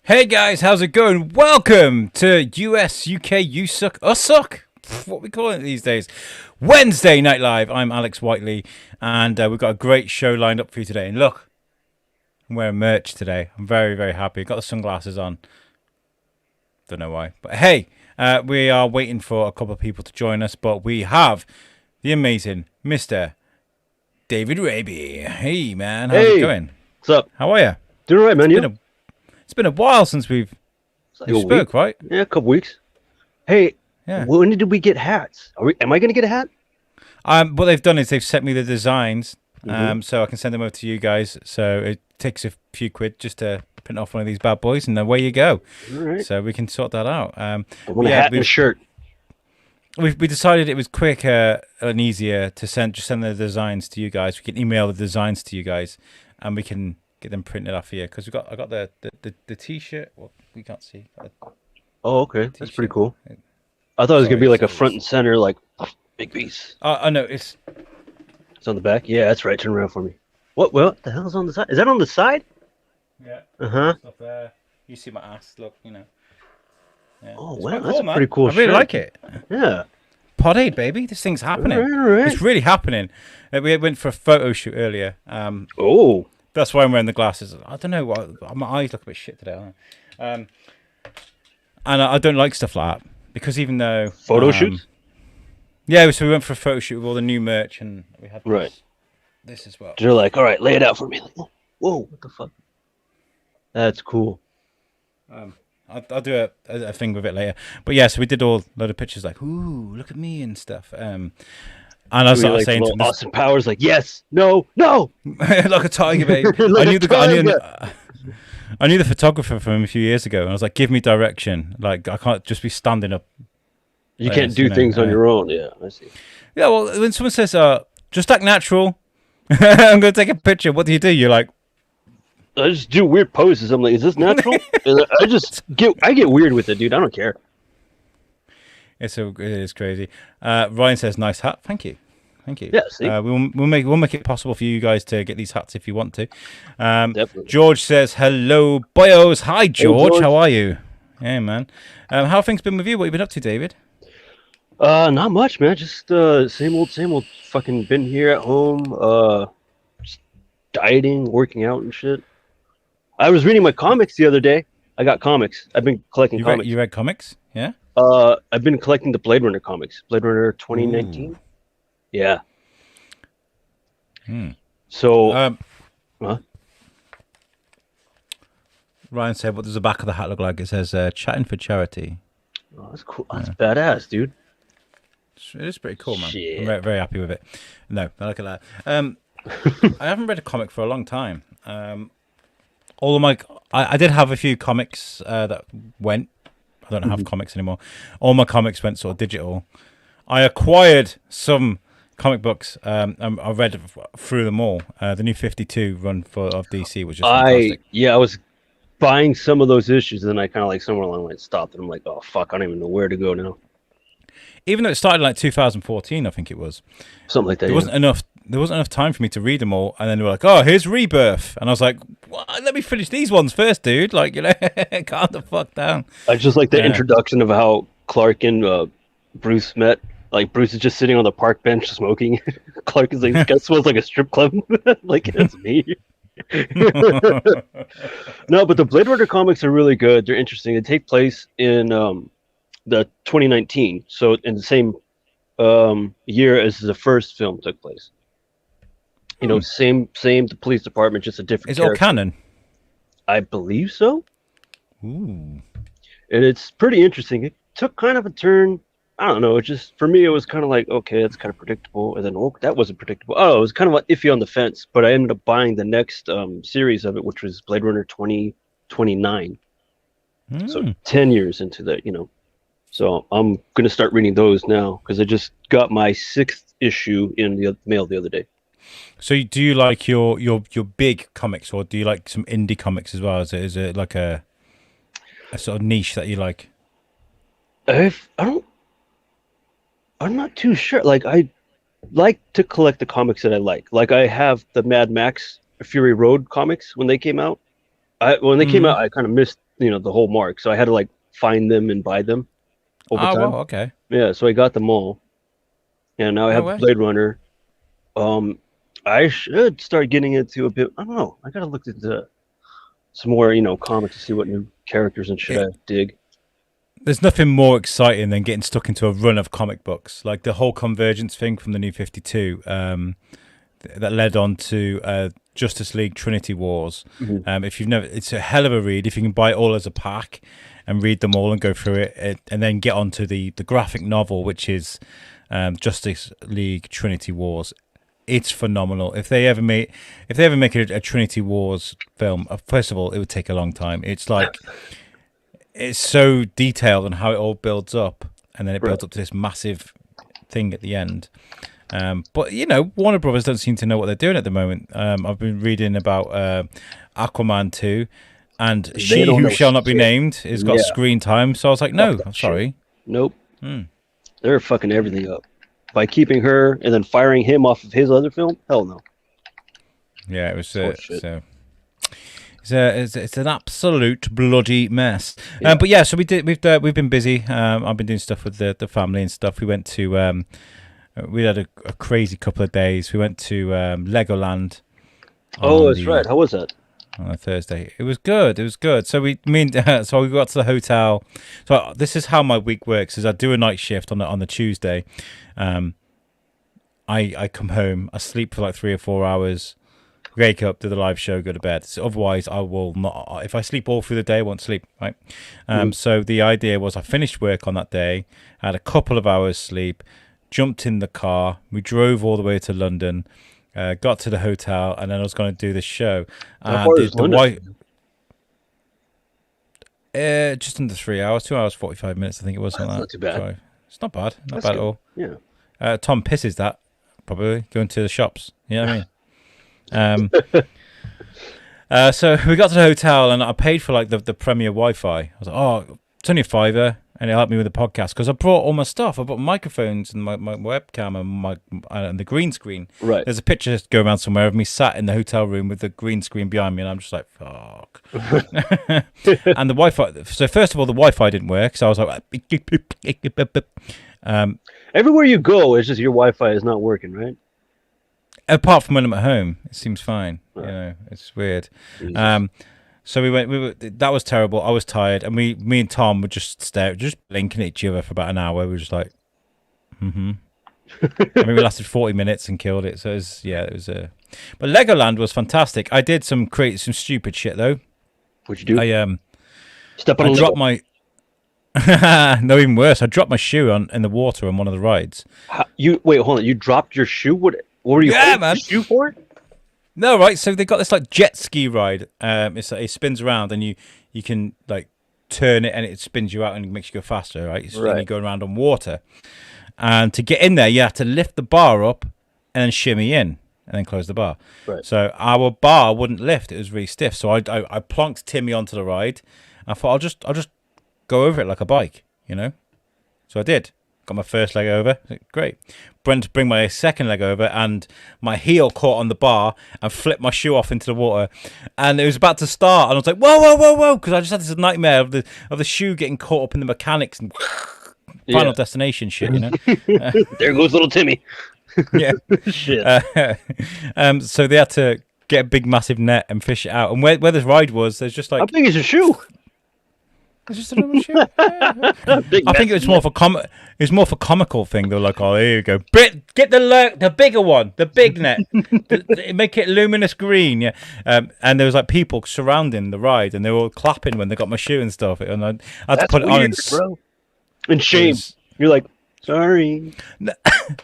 Hey guys, how's it going? Welcome to USUK. What we call it these days? Wednesday Night Live. I'm Alex Whiteley, and we've got a great show lined up for you today. And look, I'm wearing merch today. I'm very, very happy. Got the sunglasses on. Don't know why, but hey, we are waiting for a couple of people to join us, but we have the amazing Mr. David Raby. Hey man, how's it going? What's up? How are you? Doing all right, man. It's been a while since we've Like a spoke, week? right? Yeah, a couple weeks. Hey, Yeah. when did we get hats? Am I gonna get a hat? What they've done is they've sent me the designs, Mhm. so I can send them over to you guys. So it takes a few quid just to print off one of these bad boys, and away you go. All right. So we can sort that out. I want a hat and a shirt. We decided it was quicker and easier to send the designs to you guys. We can email the designs to you guys, and we can get them printed off here because I got the t-shirt. Well, we can't see. Oh, okay. That's T-shirt. pretty cool. I thought it was gonna Sorry, be like a so front and center, like big piece. I know it's. It's on the back. Yeah, that's right. Turn around for me. What the hell's on the side? Is that on the side? Yeah. Uh-huh. Stuff there. You see my ass? Look, you know. Yeah. Oh, It's wow, quite that's cool, a man. pretty cool I really shirt. like it. Yeah. Pod Aid, baby. This thing's happening. All right. It's really happening. We went for a photo shoot earlier. Oh. That's why I'm wearing the glasses. I don't know what my eyes look a bit shit today. Aren't they? And I don't like stuff like that because even though Photo shoots? yeah, so we went for a photo shoot with all the new merch and we had Right. this as well. They're like, all right, lay it out for me. Like, whoa, what the fuck? That's cool. I'll do a thing with it later. But yeah, so we did all a load of pictures like, ooh, look at me and stuff. And I was Like saying to little them, Austin Powers, like, yes, no, no. like a tiger, babe. Like I a knew the guy. tiger. I knew the photographer from a few years ago, and I was like, "Give me direction. Like, I can't just be standing up." You can't do things on your own. Yeah, I see. Yeah, well, when someone says, "Just act natural," I'm gonna take a picture. What do? You're like, I just do weird poses. I'm like, is this natural? And I get weird with it, dude. I don't care. it is crazy. Ryan says, "Nice hat. Thank you." Thank you. Yeah, see? We'll make it possible for you guys to get these hats if you want to. Definitely. George says, "Hello, boyos. Hi, George. George. How are you?" Yeah, man. How have things been with you? What have you been up to, David? Not much, man. Just same old, same old. Fucking been here at home. Just dieting, working out and shit. I was reading my comics the other day. I got comics. I've been collecting comics. You read comics? Yeah. I've been collecting the Blade Runner comics. Blade Runner 2019. Yeah. So, huh? Ryan said, "What does the back of the hat look like?" It says, "Chatting for charity." Oh, that's cool. That's badass, dude. It is pretty cool, man. Shit. I'm very, very happy with it. No, I look at that. I haven't read a comic for a long time. All of I did have a few comics that went. I don't have comics anymore. All my comics went sort of digital. I acquired some comic books. I read through them all. The new 52 run of DC was just fantastic. I was buying some of those issues, and then I kind of like somewhere along the line stopped, and I'm like, oh fuck, I don't even know where to go now. Even though it started like 2014, I think it was. Something like that. There wasn't enough. There wasn't enough time for me to read them all, and then they were like, "Oh, here's Rebirth," and I was like, "What? Let me finish these ones first, dude. Like, you know, calm the fuck down." I just like the Yeah. introduction of how Clark and Bruce met. Like Bruce is just sitting on the park bench smoking. Clark is like, "Guess smells like a strip club." Like it's me. No, but the Blade Runner comics are really good. They're interesting. They take place in the 2019, so in the same year as the first film took place. You know, same the police department, just a different. Is it all character. canon? I believe so. Ooh. And it's pretty interesting. It took kind of a turn. I don't know. It just for me, it was kind of like, okay, that's kind of predictable, and then oh, that wasn't predictable. Oh, it was kind of like iffy on the fence. But I ended up buying the next series of it, which was Blade Runner 2029. So 10 years into that, you know. So I'm gonna start reading those now because I just got my 6th issue in the mail the other day. So do you like your big comics, or do you like some indie comics as well? Is it like a sort of niche that you like? I'm not too sure. Like I like to collect the comics that I like. Like I have the Mad Max Fury Road comics when they came out. When they came Mm. out, I kind of missed the whole mark, so I had to like find them and buy them over Oh, well, time. okay. Yeah, so I got them all, and now I No have the way. Blade Runner. Um, I should start getting into a bit. I don't know. I gotta look into some more, comics to see what new characters and shit It, I dig. there's nothing more exciting than getting stuck into a run of comic books, like the whole Convergence thing from the New 52 that led on to Justice League Trinity Wars. Mhm. If you've never, it's a hell of a read. If you can buy it all as a pack and read them all and go through it, and then get onto the graphic novel, which is Justice League Trinity Wars. It's phenomenal. If they ever make a Trinity Wars film, first of all, it would take a long time. It's so detailed on how it all builds up, and then it Right. builds up to this massive thing at the end. But Warner Brothers don't seem to know what they're doing at the moment. I've been reading about Aquaman 2, and They She don't Who know Shall Not Be shit. Named has got Yeah. screen time. So I was like, Fuck no, that I'm shit. sorry. Nope. Hmm. They're fucking everything up by keeping her and then firing him off of his other film. Hell no. Yeah, it was It's horseshit. so. It's an absolute bloody mess. Yeah. But yeah, so we've been busy. I've been doing stuff with the family and stuff. We went to we had a crazy couple of days. We went to Legoland Oh, on that's right. How was that? on a Thursday. It was good. It was good. So so we got to the hotel. So this is how my week works: is I do a night shift on the Tuesday. I come home. I sleep for like 3 or 4 hours. Wake up, do the live show, go to bed. So otherwise, I will not. If I sleep all through the day, I won't sleep. Right. So the idea was, I finished work on that day, had a couple of hours sleep, jumped in the car, we drove all the way to London, got to the hotel, and then I was going to do the show. How far is The London? wife, just under 3 hours, 2 hours 45 minutes, I think it was. That's Something not like too that. bad. So it's not bad, not That's bad at good. all. Yeah. Tom pisses that probably going to the shops. You know what I mean? So we got to the hotel, and I paid for like the Premier Wi-Fi. I was like, oh, it's only a fiver, and it helped me with the podcast because I brought all my stuff. I brought microphones and my webcam and the green screen. Right. There's a picture go around somewhere of me sat in the hotel room with the green screen behind me, and I'm just like, fuck. And the Wi-Fi. So first of all, the Wi-Fi didn't work, so I was like, Everywhere you go, it's just your Wi-Fi is not working, right? apart from when I'm at home, it seems fine. Right. It's weird. Jesus. So we were. That was terrible. I was tired, and me and Tom would just just blinking at each other for about an hour. We were just like, I mean, we lasted 40 minutes and killed it. So it was But Legoland was fantastic. I did some stupid shit though. What'd you do? I Step on a dropped Lego. my no, even worse. I dropped my shoe in the water on one of the rides. Wait, hold on. You dropped your shoe? What were you Yeah, holding man. your shoe for? No, right. So they got this like jet ski ride. It spins around, and you can like turn it, and it spins you out and makes you go faster. Right. So Right. you're going around on water, and to get in there, you have to lift the bar up and then shimmy in, and then close the bar. Right. So our bar wouldn't lift; it was really stiff. So I plonked Timmy onto the ride. I thought I'll just go over it like a bike, So I did. Got my first leg over. Great. Went to bring my second leg over, and my heel caught on the bar and flipped my shoe off into the water. And it was about to start, and I was like, "Whoa, whoa, whoa, whoa!" Because I just had this nightmare of the shoe getting caught up in the mechanics and Final Destination shit, There goes little Timmy. Yeah. Shit. So they had to get a big, massive net and fish it out. And where this ride was, there's just How like big is your shoe? it's just a little shoe. Yeah. Big I think it was more for It's more for comical thing. They're like, oh, here you go. Get the bigger one, the big net. Make it luminous green. Yeah. And there was like people surrounding the ride, and they were all clapping when they got my shoe and stuff. And I had to That's put it on. weird, bro. And shame. You're like, sorry.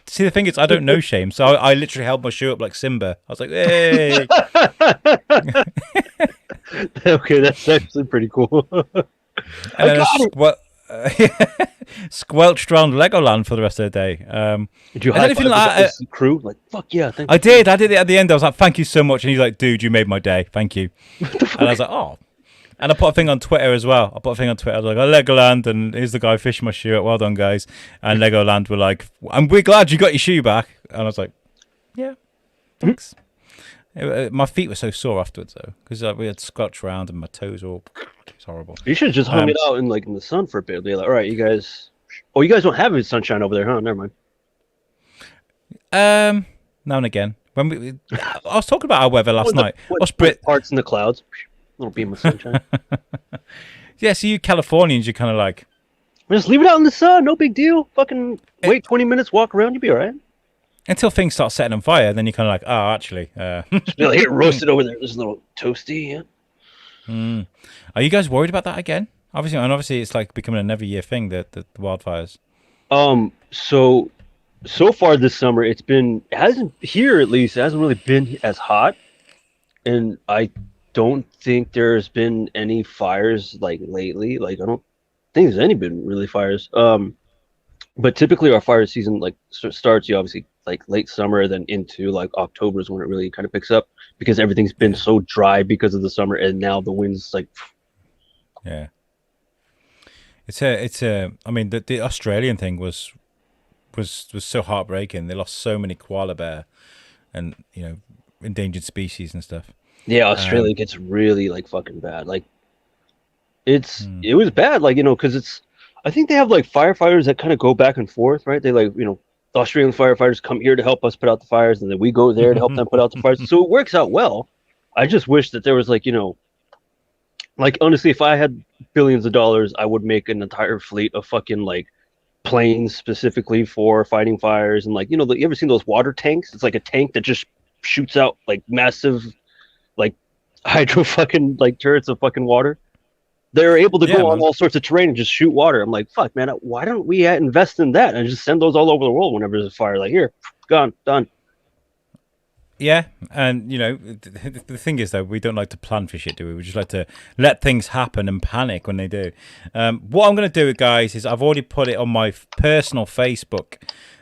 See, the thing is, I don't know shame, so I literally held my shoe up like Simba. I was like, hey. Okay, that's actually pretty cool. And then squelched around Legoland for the rest of the day. Did you and high then if five you like, the crew? Like, fuck yeah, thank I you. did it at the end. I was like, thank you so much. And he's like, dude, you made my day. Thank you. And I was like, oh. And I put a thing on Twitter as well. I was like, oh, Legoland, and here's the guy fishing my shoe. Well done, guys. And Legoland were like, and we're glad you got your shoe back. And I was like, yeah, thanks. My feet were so sore afterwards though, because we had squelched around and my toes were all. It's horrible. You should have just hung Um, it out in the sun for a bit. Be like, all right, you guys. Oh, you guys don't have any sunshine over there, huh? Never mind. Now and again, when I was talking about our weather last night. Us What parts in the clouds? Little beam of sunshine. Yeah, so you Californians, you're kind of like, Just leave it out in the sun. No big deal. Fucking wait 20 minutes, walk around, you'll be all right. until things start setting on fire, then you're kind of like, oh, actually. Just be like, here, roasted over there. This is a little toasty. Yeah. Are you guys worried about that again? Obviously, it's like becoming an every year thing. The wildfires. So far this summer, it hasn't here at least. It hasn't really been as hot, and I don't think there's been any fires like lately. Like I don't think there's any been really fires. But typically our fire season like starts. You obviously like late summer, then into like October is when it really kind of picks up because everything's been so dry because of the summer, and now the winds like. Yeah. It's a. I mean, the Australian thing was so heartbreaking. They lost so many koala bear, and endangered species and stuff. Yeah, Australia gets really like fucking bad. Like it was bad, like because I think they have like firefighters that kind of go back and forth, right? They like the Australian firefighters come here to help us put out the fires, and then we go there to help them put out the fires. So it works out well. I just wish that there was like honestly, if I had billions of dollars, I would make an entire fleet of fucking like planes specifically for fighting fires, and like you ever seen those water tanks? It's like a tank that just shoots out like massive like hydro fucking like turrets of fucking water. They're able to go on all sorts of terrain and just shoot water. I'm like, fuck, man, why don't we invest in that and just send those all over the world whenever there's a fire? Like, here, gone, done. Yeah, and the thing is though, we don't like to plan for shit, do we? We just like to let things happen and panic when they do. What I'm going to do, guys, is I've already put it on my personal Facebook.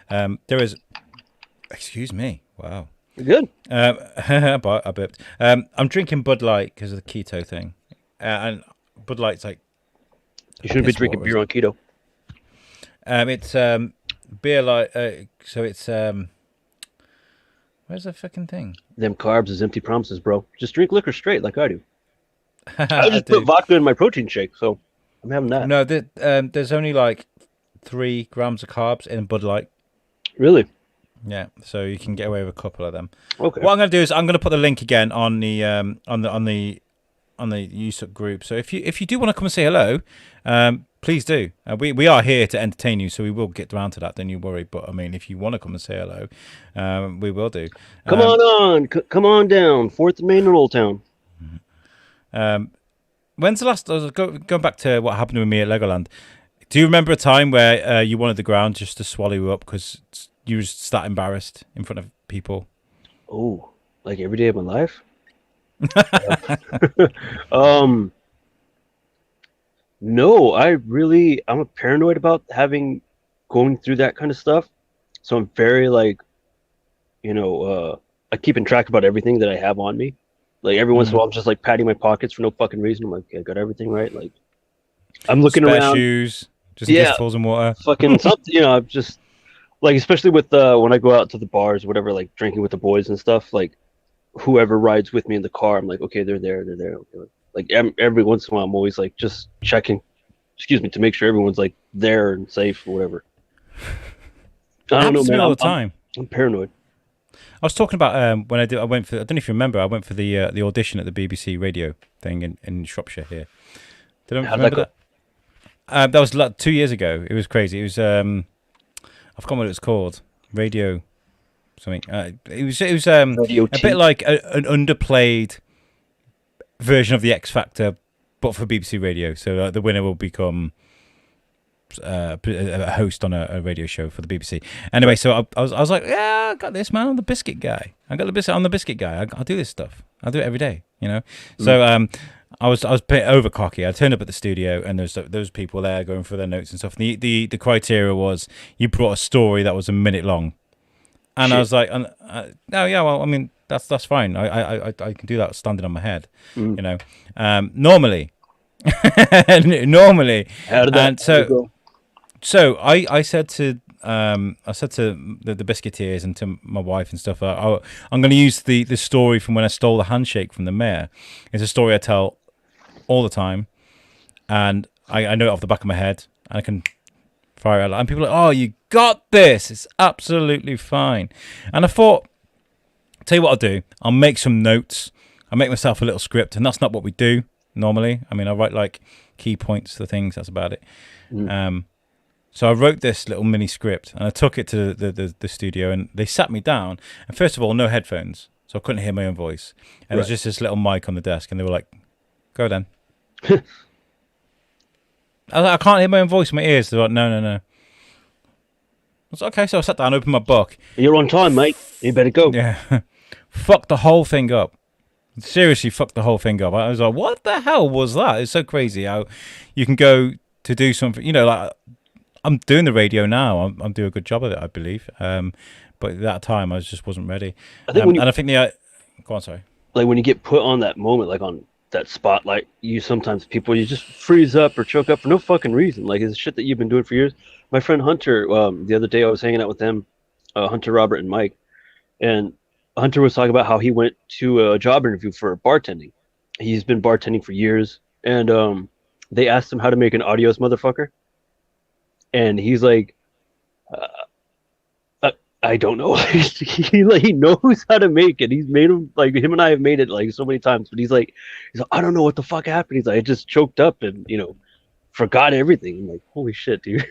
There is, excuse me, wow. Good. I burped. I'm drinking Bud Light because of the keto thing, and Bud Light's like you shouldn't be drinking beer on keto. It's beer light. So it's where's the fucking thing? Them carbs is empty promises, bro. Just drink liquor straight like I do. I just put vodka in my protein shake, so I'm having that. No, there's only like 3 grams of carbs in Bud Light. Really? Yeah, so you can get away with a couple of them. Okay. What I'm going to do is I'm going to put the link again on the USUK group. So if you do want to come and say hello, please do. We are here to entertain you, so we will get around to that. Don't you worry. But I mean, if you want to come and say hello, we will do. Come come on down, 4th and Main in Old Town. When's the last? I was going back to what happened with me at Legoland. Do you remember a time where you wanted the ground just to swallow you up because you were just that embarrassed in front of people? Oh, like every day of my life. No, I'm a paranoid about going through that kind of stuff. So I'm very like, I keeping track about everything that I have on me. Like every once in a while, I'm just like patting my pockets for no fucking reason. I'm like, okay, I got everything right. Like I'm looking Spare around. Shoes, just in case it falls in water. Fucking something, I'm just like, especially with when I go out to the bars, whatever, like drinking with the boys and stuff, like whoever rides with me in the car, I'm like, okay, they're there. Okay. Like every once in a while, I'm always like just checking, to make sure everyone's like there and safe or whatever. I don't know, man. All the time. I'm paranoid. I was talking about when I went for. I don't know if you remember. I went for the audition at the BBC radio thing in Shropshire here. Did I remember that? That was like 2 years ago. It was crazy. It was I forgot what it was called. Radio something. It was Radio a bit like an underplayed version of the X Factor, but for BBC Radio. So the winner will become a host on a radio show for the BBC. Anyway, so I was like, yeah, I got this, man. I'm the biscuit guy. I'm the biscuit guy. I'll do this stuff. I'll do it every day. So I was a bit over cocky. I turned up at the studio, and those people there going through their notes and stuff. And the criteria was you brought a story that was a minute long, and I was like, no, yeah, well, I mean that's fine. I can do that standing on my head. Normally. Normally. How did that go? So I said to I said to the Biscuiteers and to my wife and stuff, I'm going to use the story from when I stole the handshake from the mayor. It's a story I tell all the time, and I know it off the back of my head, and I can fire it out. And people are like, "Oh, you got this! It's absolutely fine." And I thought, tell you what I'll do. I'll make some notes. I'll make myself a little script, and that's not what we do normally. I mean, I write like key points for things. That's about it. So I wrote this little mini script, and I took it to the studio, and they sat me down. And first of all, no headphones, so I couldn't hear my own voice. And there's just this little mic on the desk, and they were like, "Go then." I can't hear my own voice in my ears. They're like, no. I was like, okay, so I sat down, opened my book. You're on time, mate. You better go. Yeah. Fucked the whole thing up. Seriously, fucked the whole thing up. I was like, what the hell was that? It's so crazy how you can go to do something, like I'm doing the radio now. I'm doing a good job of it, I believe. But at that time, I just wasn't ready. I think and I think go on, sorry. Like when you get put on that moment, like on that spotlight, you just freeze up or choke up for no fucking reason. Like it's shit that you've been doing for years. My friend Hunter, the other day I was hanging out with them, Hunter, Robert, and Mike, and Hunter was talking about how he went to a job interview for bartending. He's been bartending for years, and they asked him how to make an Adios motherfucker, and he's like, I don't know. he knows how to make it. He's made them, like him and I have made it like so many times, but he's like, I don't know what the fuck happened. He's like, I just choked up and forgot everything. I'm like, holy shit, dude.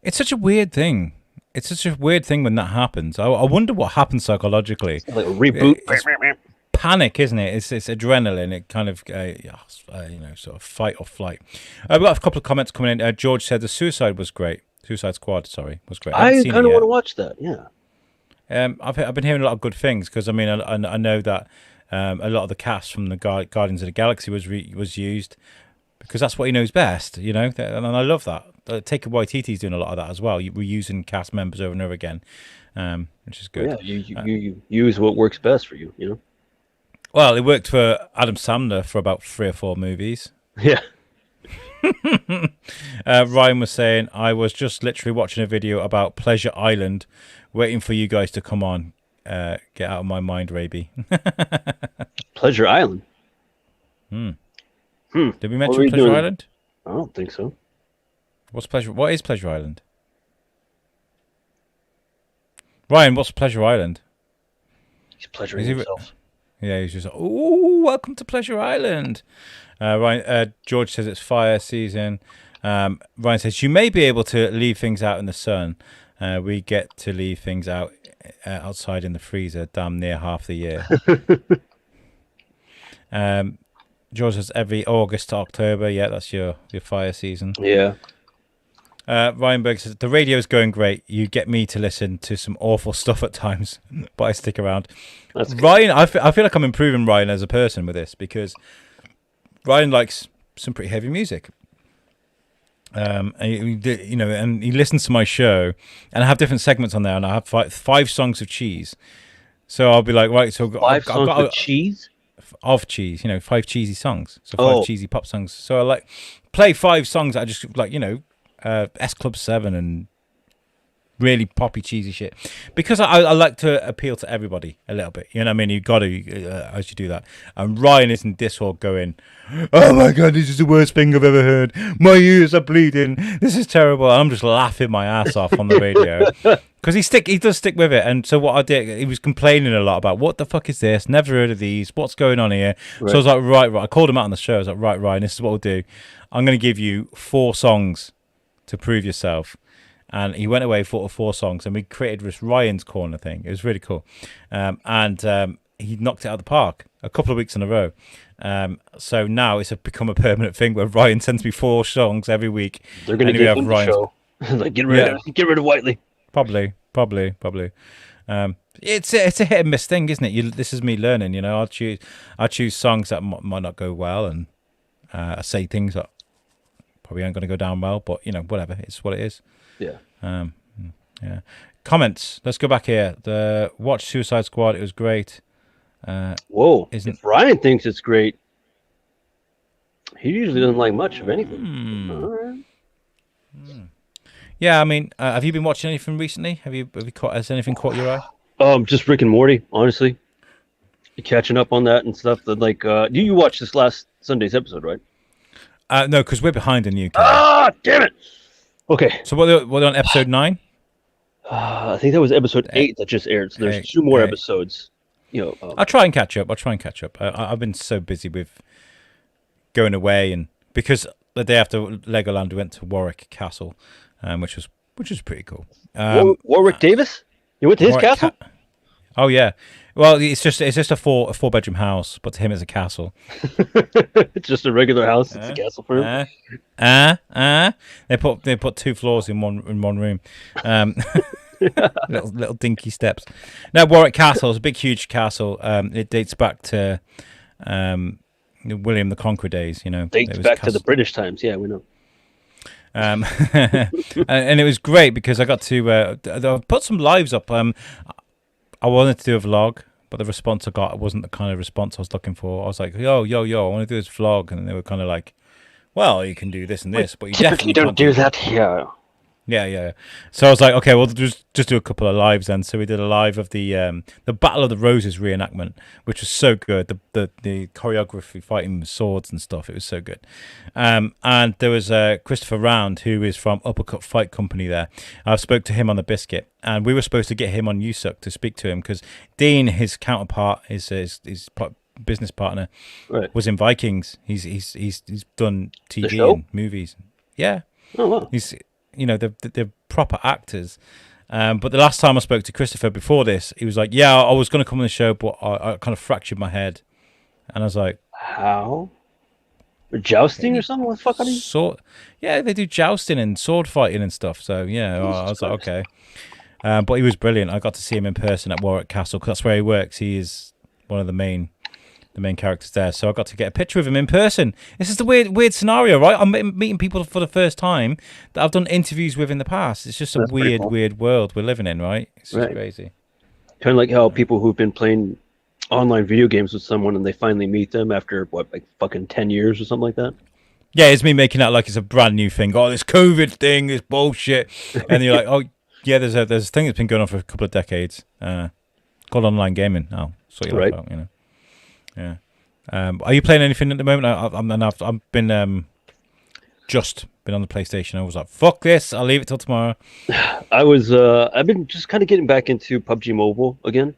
It's such a weird thing. It's such a weird thing when that happens. I wonder what happens psychologically. It's like a reboot. It's panic, isn't it? It's adrenaline. It kind of, sort of fight or flight. We've got a couple of comments coming in. George said the Suicide Squad, was great. I kind of want to watch that. Yeah. I've been hearing a lot of good things because I mean I know that a lot of the cast from the Guardians of the Galaxy was used because that's what he knows best, and I love that. Taika Waititi's doing a lot of that as well. We're using cast members over and over again, which is good. Yeah, you use what works best for you. Well, it worked for Adam Sandler for about 3 or 4 movies. Yeah. Ryan was saying, I was just literally watching a video about Pleasure Island, waiting for you guys to come on. Get out of my mind, Raby. Pleasure Island. Did we mention Pleasure Island? I don't think so. What is Pleasure Island? Ryan, what's Pleasure Island? He's pleasuring himself. Yeah, he's just like, ooh, welcome to Pleasure Island. Ryan, George says it's fire season. Ryan says you may be able to leave things out in the sun. We get to leave things out outside in the freezer damn near half the year. George says every August to October. Yeah, that's your fire season. Yeah. Ryan Berg says the radio's going great. You get me to listen to some awful stuff at times, but I stick around. That's good. Ryan, I feel like I'm improving Ryan as a person with this because Ryan likes some pretty heavy music. And he listens to my show, and I have different segments on there, and I have 5 songs of cheese. So I'll be like, right, so I've got of cheese. Of cheese, 5 cheesy songs, so 5 cheesy pop songs. So I like play 5 songs that I just like, S Club 7 and really poppy cheesy shit because I like to appeal to everybody a little bit. You know what I mean? You got to as you do that. And Ryan is in Discord going, "Oh my god, this is the worst thing I've ever heard. My ears are bleeding. This is terrible." And I'm just laughing my ass off on the radio because he does stick with it. And so what I did, he was complaining a lot about what the fuck is this? Never heard of these. What's going on here? Right. So I was like, right. I called him out on the show. I was like, right, Ryan, this is what we'll do. I'm going to give you 4 songs to prove yourself. And he went away, thought of 4 songs, and we created this Ryan's Corner thing. It was really cool. And he knocked it out of the park a couple of weeks in a row. So now it's become a permanent thing where Ryan sends me 4 songs every week. They're going to give him the show. Like, get rid of Whiteley. Probably. It's a hit and miss thing, isn't it? This is me learning. I'll choose songs that might not go well, and I say things that probably aren't going to go down well, but whatever, it's what it is. Yeah. Yeah. Comments. Let's go back here. Watch Suicide Squad. It was great. Whoa. If Ryan thinks it's great, he usually doesn't like much of anything. All right. Yeah, I mean, have you been watching anything recently? Have you caught? Has anything caught your eye? Just Rick and Morty, honestly. Catching up on that and stuff. That like, you watched this last Sunday's episode, right? No, because we're behind in the UK. Ah, damn it. Okay. So what are on episode 9? I think that was episode Eh, 8 that just aired. So there's eh, 2 more eh. episodes. I'll try and catch up. I've been so busy with going away, and because the day after Legoland, we went to Warwick Castle, which was pretty cool. Warwick Davis. You went to his Warwick castle. Oh yeah, well it's just a four bedroom house, but to him it's a castle. It's just a regular house. It's a castle for him. They put 2 floors in one room, little dinky steps. Now Warwick Castle is a big, huge castle. It dates back to William the Conqueror days. Dates back to the British times. Yeah, we know. And it was great because I got to put some lives up. I wanted to do a vlog, but the response I got wasn't the kind of response I was looking for. I was like, yo, I want to do this vlog, and they were kind of like, well, you can do this and this, but you definitely don't do that here. Yeah. So I was like, okay, well, just do a couple of lives then. So we did a live of the Battle of the Roses reenactment, which was so good. The choreography, fighting with swords and stuff, it was so good. And there was Christopher Round, who is from Uppercut Fight Company there. I spoke to him on the Biscuit, and we were supposed to get him on USUK to speak to him because Dean, his counterpart, his business partner, Right. was in Vikings. He's done TV and movies. Yeah. Oh wow. He's they're proper actors. But the last time I spoke to Christopher before this, he was like, yeah, I was going to come on the show, but I kind of fractured my head. And I was like, how? Jousting or something? What the fuck are you? Yeah, they do jousting and sword fighting and stuff. So yeah, I was like, okay. But he was brilliant. I got to see him in person at Warwick Castle because that's where he works. He is one of the main characters there. So I got to get a picture of him in person. This is the weird scenario, right? I'm meeting people for the first time that I've done interviews with in the past. It's just that's weird world we're living in, right? It's just crazy. Kind of like how people who've been playing online video games with someone and they finally meet them after fucking 10 years or something like that. Yeah, it's me making out like it's a brand new thing. Oh, this COVID thing is bullshit. And you're like, oh yeah, there's a thing that's been going on for a couple of decades called online gaming. Oh, sort you out, Yeah. Are you playing anything at the moment? I've been just been on the PlayStation. I was like, fuck this, I'll leave it till tomorrow. I've been just kind of getting back into PUBG Mobile again.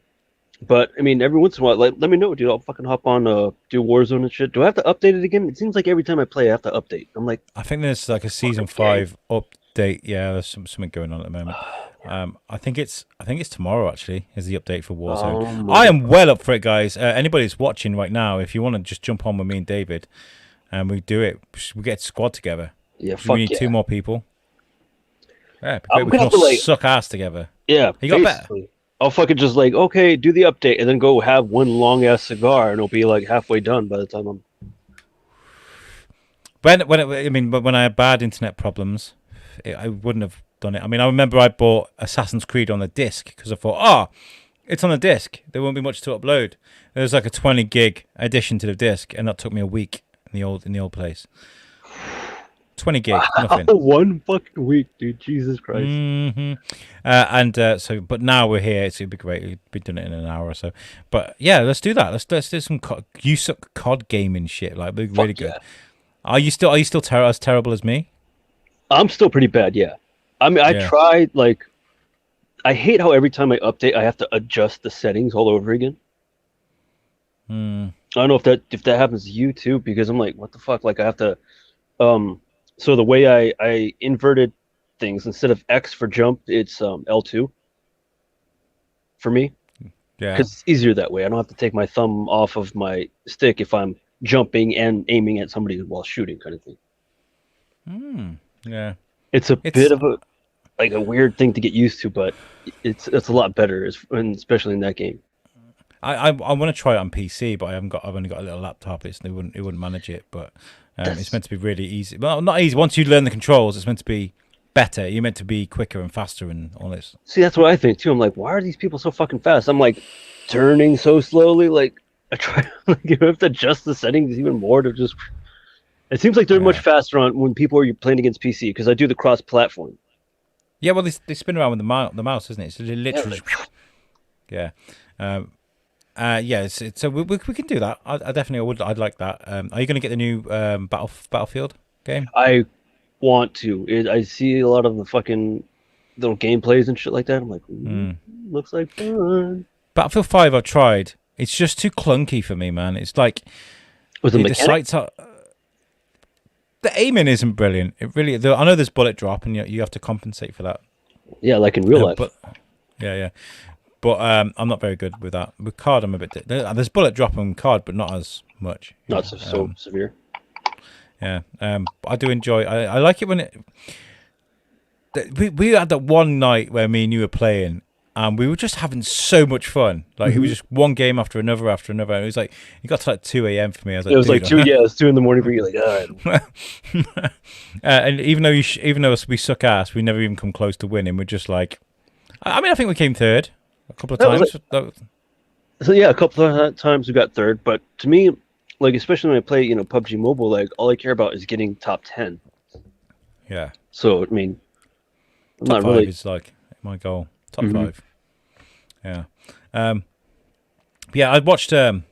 But I mean, every once in a while, let me know, dude. I'll fucking hop on, do Warzone and shit. Do I have to update it again? It seems like every time I play, I have to update. I'm like, I think there's like a season 5 update. Yeah, there's something going on at the moment. I think it's tomorrow actually is the update for Warzone. I am well up for it, guys. Anybody that's watching right now, if you want to just jump on with me and David, and we do it, we get a squad together. Yeah, we need 2 more people. Yeah, we can all suck ass together. Yeah, you got better. I'll fucking just like, okay, do the update, and then go have one long ass cigar, and it'll be like halfway done by the time I'm. When I had bad internet problems, I wouldn't have done it. I mean, I remember I bought Assassin's Creed on the disc because I thought, it's on the disc. There won't be much to upload. There was like a 20 gig addition to the disc, and that took me a week in the old place. 20 gig, nothing. 1 fucking week, dude. Jesus Christ. Mm-hmm. But now we're here. It'd be great. We'd be doing it in an hour or so. But yeah, let's do that. Let's do some USUK COD gaming shit. Like, really good. Yeah. Are you still as terrible as me? I'm still pretty bad. Yeah. I mean, I tried like. I hate how every time I update, I have to adjust the settings all over again. I don't know if that happens to you too, because I'm like, what the fuck? Like, I have to. So the way I inverted things, instead of X for jump, it's L2 for me. Yeah. Because it's easier that way. I don't have to take my thumb off of my stick if I'm jumping and aiming at somebody while shooting, kind of thing. Yeah. It's a bit of a weird thing to get used to, but it's a lot better, especially in that game. I want to try it on PC, but I've only got a little laptop. It wouldn't manage it, but it's meant to be really easy. Well, not easy. Once you learn the controls, it's meant to be better. You're meant to be quicker and faster and all this. See, that's what I think too. I'm like, why are these people so fucking fast? I'm like, turning so slowly. Like, I try. Like, you have to adjust the settings even more to just. It seems like they're much faster on when people are playing against PC, because I do the cross-platform. Yeah, well, they spin around with the mouse, isn't it? It's Yeah, literally, like, yeah. Um, yeah, so we can do that. I definitely would. I'd like that. Are you going to get the new Battlefield game? I want to. I see a lot of the fucking little gameplays and shit like that. I'm like, Hmm. looks like fun. Battlefield 5, I've tried. It's just too clunky for me, man. It's like Was the the mechanic? sights are. The aiming isn't brilliant. It really. I know there's bullet drop, and you have to compensate for that. Yeah, like in real life. But yeah, yeah. But I'm not very good with that. With card, I'm a bit. There's bullet drop on card, but not as much. Not so severe. Yeah. I do enjoy. I like it when it. We had that one night where me and you were playing, and we were just having so much fun. Like it was just one game after another after another. And it was like it got to like 2 a.m. for me. I was like, It was like dude. two. Yeah, it was 2 in the morning for you. Like, all right. And even though even though we suck ass, we never even come close to winning. We're just like, I mean, I think we came third a couple of That was times. like, so yeah, a couple of times we got third, but to me, like especially when I play, PUBG Mobile, like all I care about is getting top 10. Yeah. So I mean, I'm Top not five really. is like my goal. Top Mhm. five. Yeah. Yeah. I watched a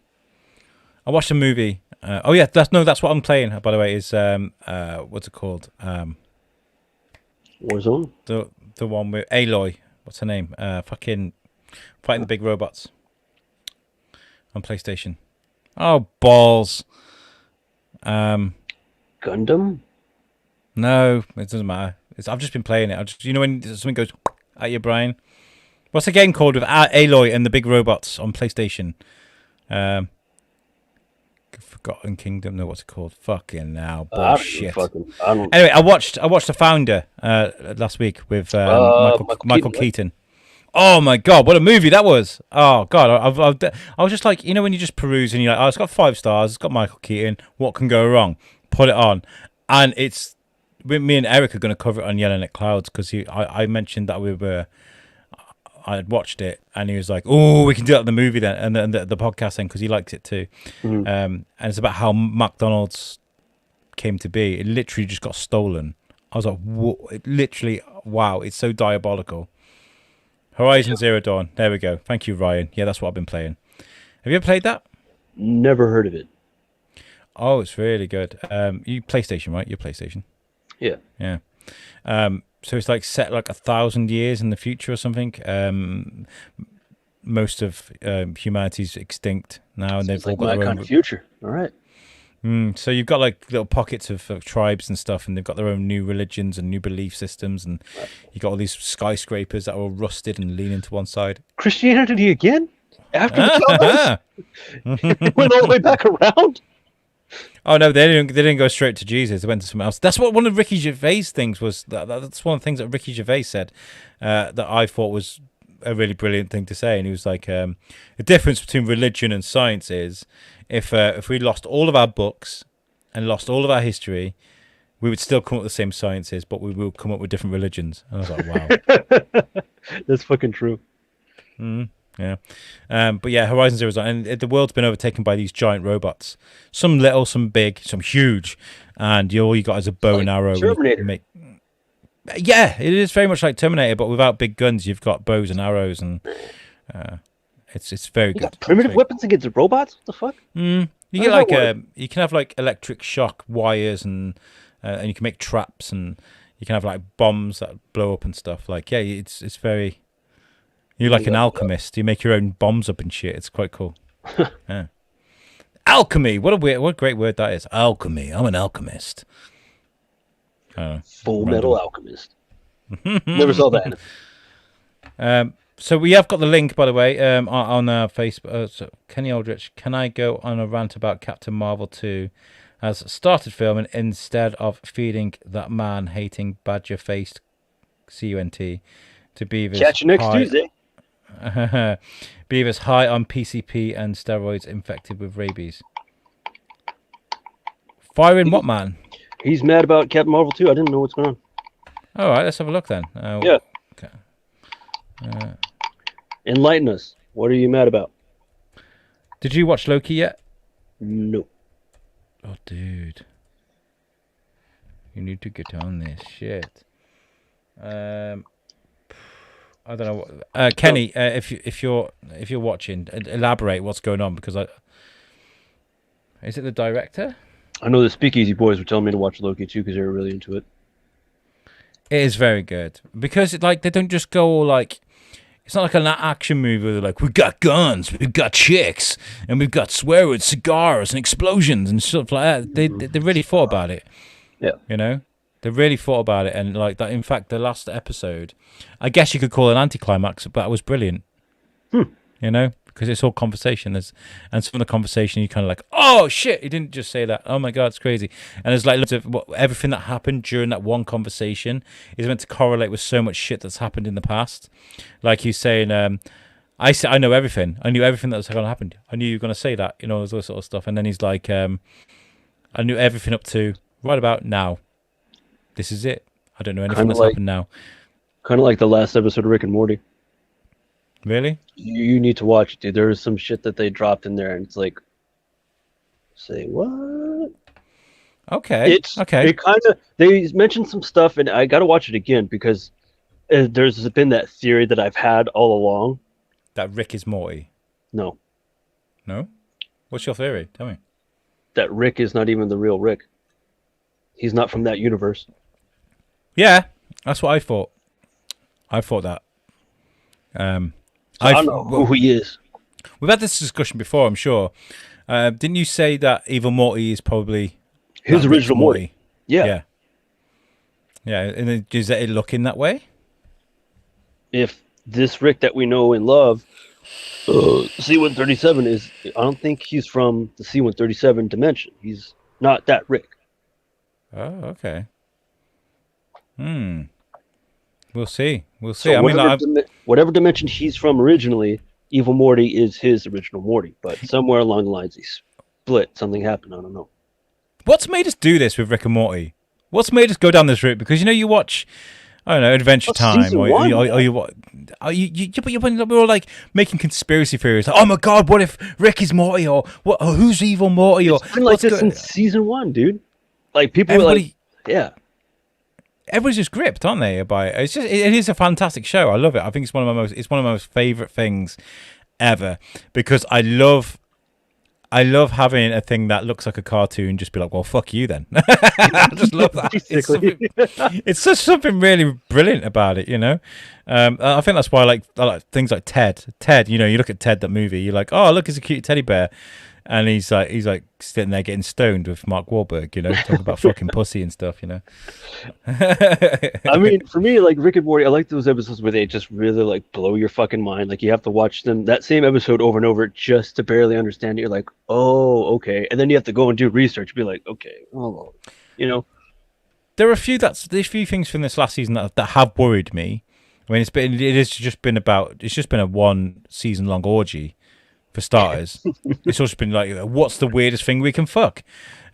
movie. Oh yeah, that's what I'm playing. By the way, is what's it called? Warzone. The one with Aloy. What's her name? Fucking fighting the big robots on PlayStation. Oh balls. Gundam. No, it doesn't matter. I've just been playing it. I just when something goes at your brain. What's the game called with Aloy and the big robots on PlayStation? Forgotten Kingdom. No, what's it called? Fucking now, I don't even bullshit. fucking. I don't. Anyway, I watched The Founder last week with Michael Keaton, right? Keaton. Oh my god, what a movie that was! Oh god, I was just like, when you just peruse and you're like, oh, it's got 5 stars, it's got Michael Keaton. What can go wrong? Put it on, and it's me and Eric are going to cover it on Yelling at Clouds because I mentioned that I had watched it, and he was like, "Oh, we can do that in the movie then, and the podcast then, because he likes it too." Mhm. And it's about how McDonald's came to be. It literally just got stolen. I was like, "Whoa!" It literally, wow! It's so diabolical. Horizon Zero Dawn. There we go. Thank you, Ryan. Yeah, that's what I've been playing. Have you ever played that? Never heard of it. Oh, it's really good. You PlayStation, right? You're PlayStation. Yeah. Yeah. So it's like set like 1,000 years in the future or something. Most of humanity's extinct now, and Sounds they've all like got my their kind own. of future. All right. So you've got like little pockets of tribes and stuff, and they've got their own new religions and new belief systems, and you got all these skyscrapers that are all rusted and leaning to one side. Christianity again? After the Cowboys? It went all the way back around? Oh no, they didn't go straight to Jesus. They went to something else. That's what one of Ricky Gervais things was. That's one of the things that Ricky Gervais said that I thought was a really brilliant thing to say. And he was like, the difference between religion and science is if we lost all of our books and lost all of our history, we would still come up with the same sciences, but we will come up with different religions. And I was like, wow. That's fucking true. Yeah. But yeah, Horizon Zero Dawn, and the world's been overtaken by these giant robots. Some little, some big, some huge, and all you got is a bow and arrow. Terminator. Yeah, it is very much like Terminator, but without big guns. You've got bows and arrows, and it's very You good. got primitive weapons against the robots? What the fuck? You How get does like that work? you can have like electric shock wires, and you can make traps, and you can have like bombs that blow up and stuff. Like yeah, it's very. You're like an alchemist. You make your own bombs up and shit. It's quite cool. Yeah. Alchemy. What a great word that is. Alchemy. I'm an alchemist. Full Metal Alchemist. Never saw that. So we have got the link, by the way, on Facebook. So Kenny Aldrich, can I go on a rant about Captain Marvel 2 has started filming instead of feeding that man hating badger-faced CUNT to Beavers? Catch you next Tuesday. Beavers high on PCP and steroids infected with rabies. Firing what man? He's mad about Captain Marvel 2. I didn't know what's going on. All right, let's have a look then. Yeah. Okay. Enlighten us. What are you mad about? Did you watch Loki yet? No. Oh, dude. You need to get on this shit. I don't know. Kenny, if you're watching, elaborate what's going on because is it the director? I know the Speakeasy boys were telling me to watch Loki too because they were really into it. It is very good because like they don't just go all like. It's not like an action movie where they're like, we've got guns, we've got chicks, and we've got swear words, cigars, and explosions and stuff like that. They really thought about it. Yeah. You know? They really thought about it. And like that, in fact, the last episode, I guess you could call it an anticlimax, but it was brilliant. You know? Because it's all conversation. And some of the conversation, you kind of like, oh, shit, he didn't just say that. Oh, my God, it's crazy. And there's like lots of everything that happened during that one conversation is meant to correlate with so much shit that's happened in the past. Like he's saying, I know everything. I knew everything that was going to happen. I knew you were going to say that, you know, all this sort of stuff. And then he's like, I knew everything up to right about now. This is it. I don't know anything that's happened now. Kind of like the last episode of Rick and Morty. Really? You need to watch it, dude. There was some shit that they dropped in there, and it's like, say what? Okay. It kind of they mentioned some stuff, and I got to watch it again because there's been that theory that I've had all along. That Rick is Morty. No. What's your theory? Tell me. That Rick is not even the real Rick. He's not from that universe. Yeah, that's what I thought. I thought that. I don't know who he is. We've had this discussion before, I'm sure. Didn't you say that Evil Morty is probably his original Morty? Yeah. And does it look in that way? If this Rick that we know and love, C-137 is, I don't think he's from the C-137 dimension. He's not that Rick. Oh, okay. We'll see. So I mean, whatever dimension he's from originally, Evil Morty is his original Morty. But somewhere along the lines, he split. Something happened. I don't know. What's made us do this with Rick and Morty? What's made us go down this route? Because you watch, I don't know, Adventure Time, or you what? We're all like making conspiracy theories. Like, oh my God, what if Rick is Morty, or what? Or who's Evil Morty? Or it's been like this since season 1, dude. Like people were like, yeah. Everybody's just gripped, aren't they? By it. It is a fantastic show. I love it. I think it's one of my most favorite things ever because I love having a thing that looks like a cartoon. Just be like, well, fuck you then. I just love that. It's just something really brilliant about it, you know. I think that's why I like things like Ted. Ted, you know, you look at Ted, that movie, you're like, oh, look, it's a cute teddy bear. And he's like sitting there getting stoned with Mark Wahlberg, you know, talking about fucking pussy and stuff, you know. I mean, for me, like Rick and Morty, I like those episodes where they just really like blow your fucking mind. Like you have to watch them that same episode over and over just to barely understand it. You're like, oh, okay, and then you have to go and do research. Be like, okay, oh, you know. There's a few things from this last season that have worried me. I mean, it's just been a 1 season long orgy. For starters, it's also been like, what's the weirdest thing we can fuck?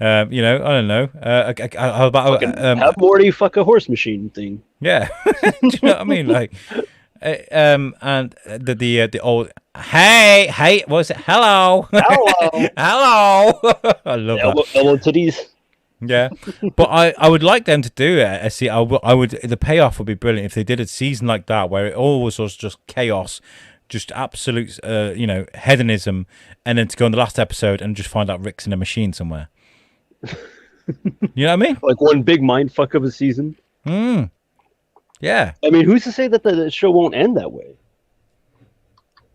You know, I don't know. How about have Morty fuck a horse machine thing? Yeah, do you know what I mean? Like, and the old hey, what was it? Hello. Hello. I love that. Elbow titties. Yeah, but I would like them to do it. See, I would. The payoff would be brilliant if they did a season like that where it always was just chaos. Just absolute, hedonism, and then to go on the last episode and just find out Rick's in a machine somewhere. You know what I mean? Like one big mind fuck of a season. Yeah. I mean, who's to say that the show won't end that way?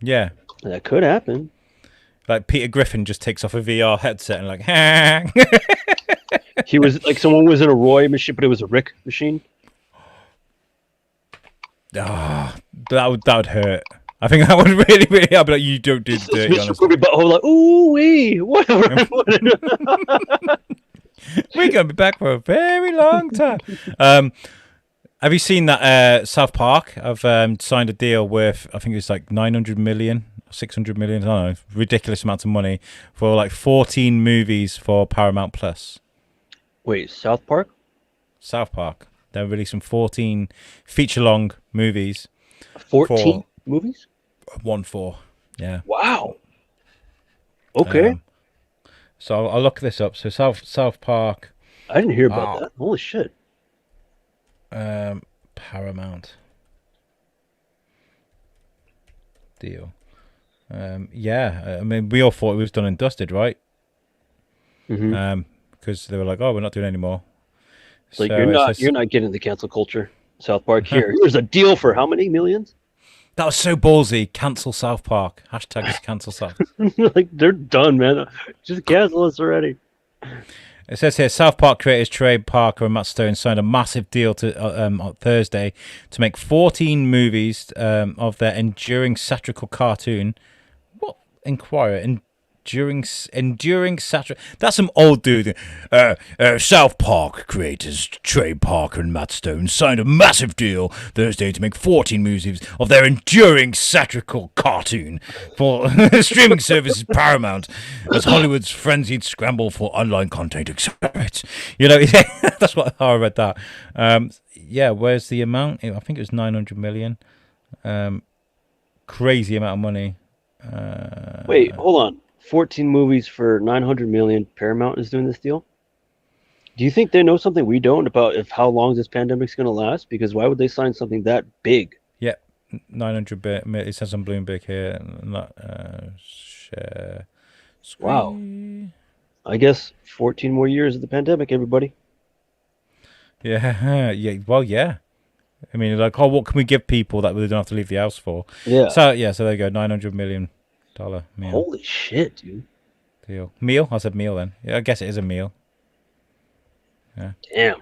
Yeah. That could happen. Like Peter Griffin just takes off a VR headset and like, he was like someone was in a Roy machine, but it was a Rick machine. Oh, that would hurt. I think that would really. I'd be like, you don't do the dirty. Mr. Kirby butthole, like, ooh wee, whatever. We're gonna be back for a very long time. Have you seen that South Park? I've signed a deal with, I think it's like 900 million, 600 million. I don't know, ridiculous amounts of money for like 14 movies for Paramount Plus. Wait, South Park? South Park. They're releasing 14 feature-long movies. 14 movies? 1-4. Yeah. Wow. Okay. So I'll look this up. So South Park. I didn't hear about that. Holy shit. Paramount. deal. Yeah, I mean, we all thought it was done and dusted, right? Mm-hmm. Because they were like, "Oh, we're not doing it anymore." It's like So it you're says not getting the cancel culture. South Park here. Here's a deal for how many millions? that was so ballsy. Cancel South Park. Hashtag cancel South. Like they're done, man. Just cancel us already. It says here, South Park creators Trey Parker and Matt Stone signed a massive deal on Thursday to make 14 movies of their enduring satirical cartoon. What? Inquirer. Enduring satire. That's some old dude. South Park creators Trey Parker and Matt Stone signed a massive deal Thursday to make 14 movies of their enduring satirical cartoon for streaming services Paramount as Hollywood's frenzied scramble for online content accelerates. You know, that's what I read that. Yeah, where's the amount? I think it was 900 million. Crazy amount of money. Wait, hold on. 14 movies for 900 million. Paramount is doing this deal. Do you think they know something we don't about if how long this pandemic's going to last? Because why would they sign something that big? Yeah, 900 bit. It says on Bloomberg here. Not share screen. Wow. I guess 14 more years of the pandemic, everybody. Yeah, yeah. Well, yeah. I mean, like, oh, what can we give people that they don't have to leave the house for? Yeah. So yeah, so there you go, $900 million meal. Holy shit, dude. Deal. Meal? I said meal then. Yeah, I guess it is a meal. Yeah. Damn.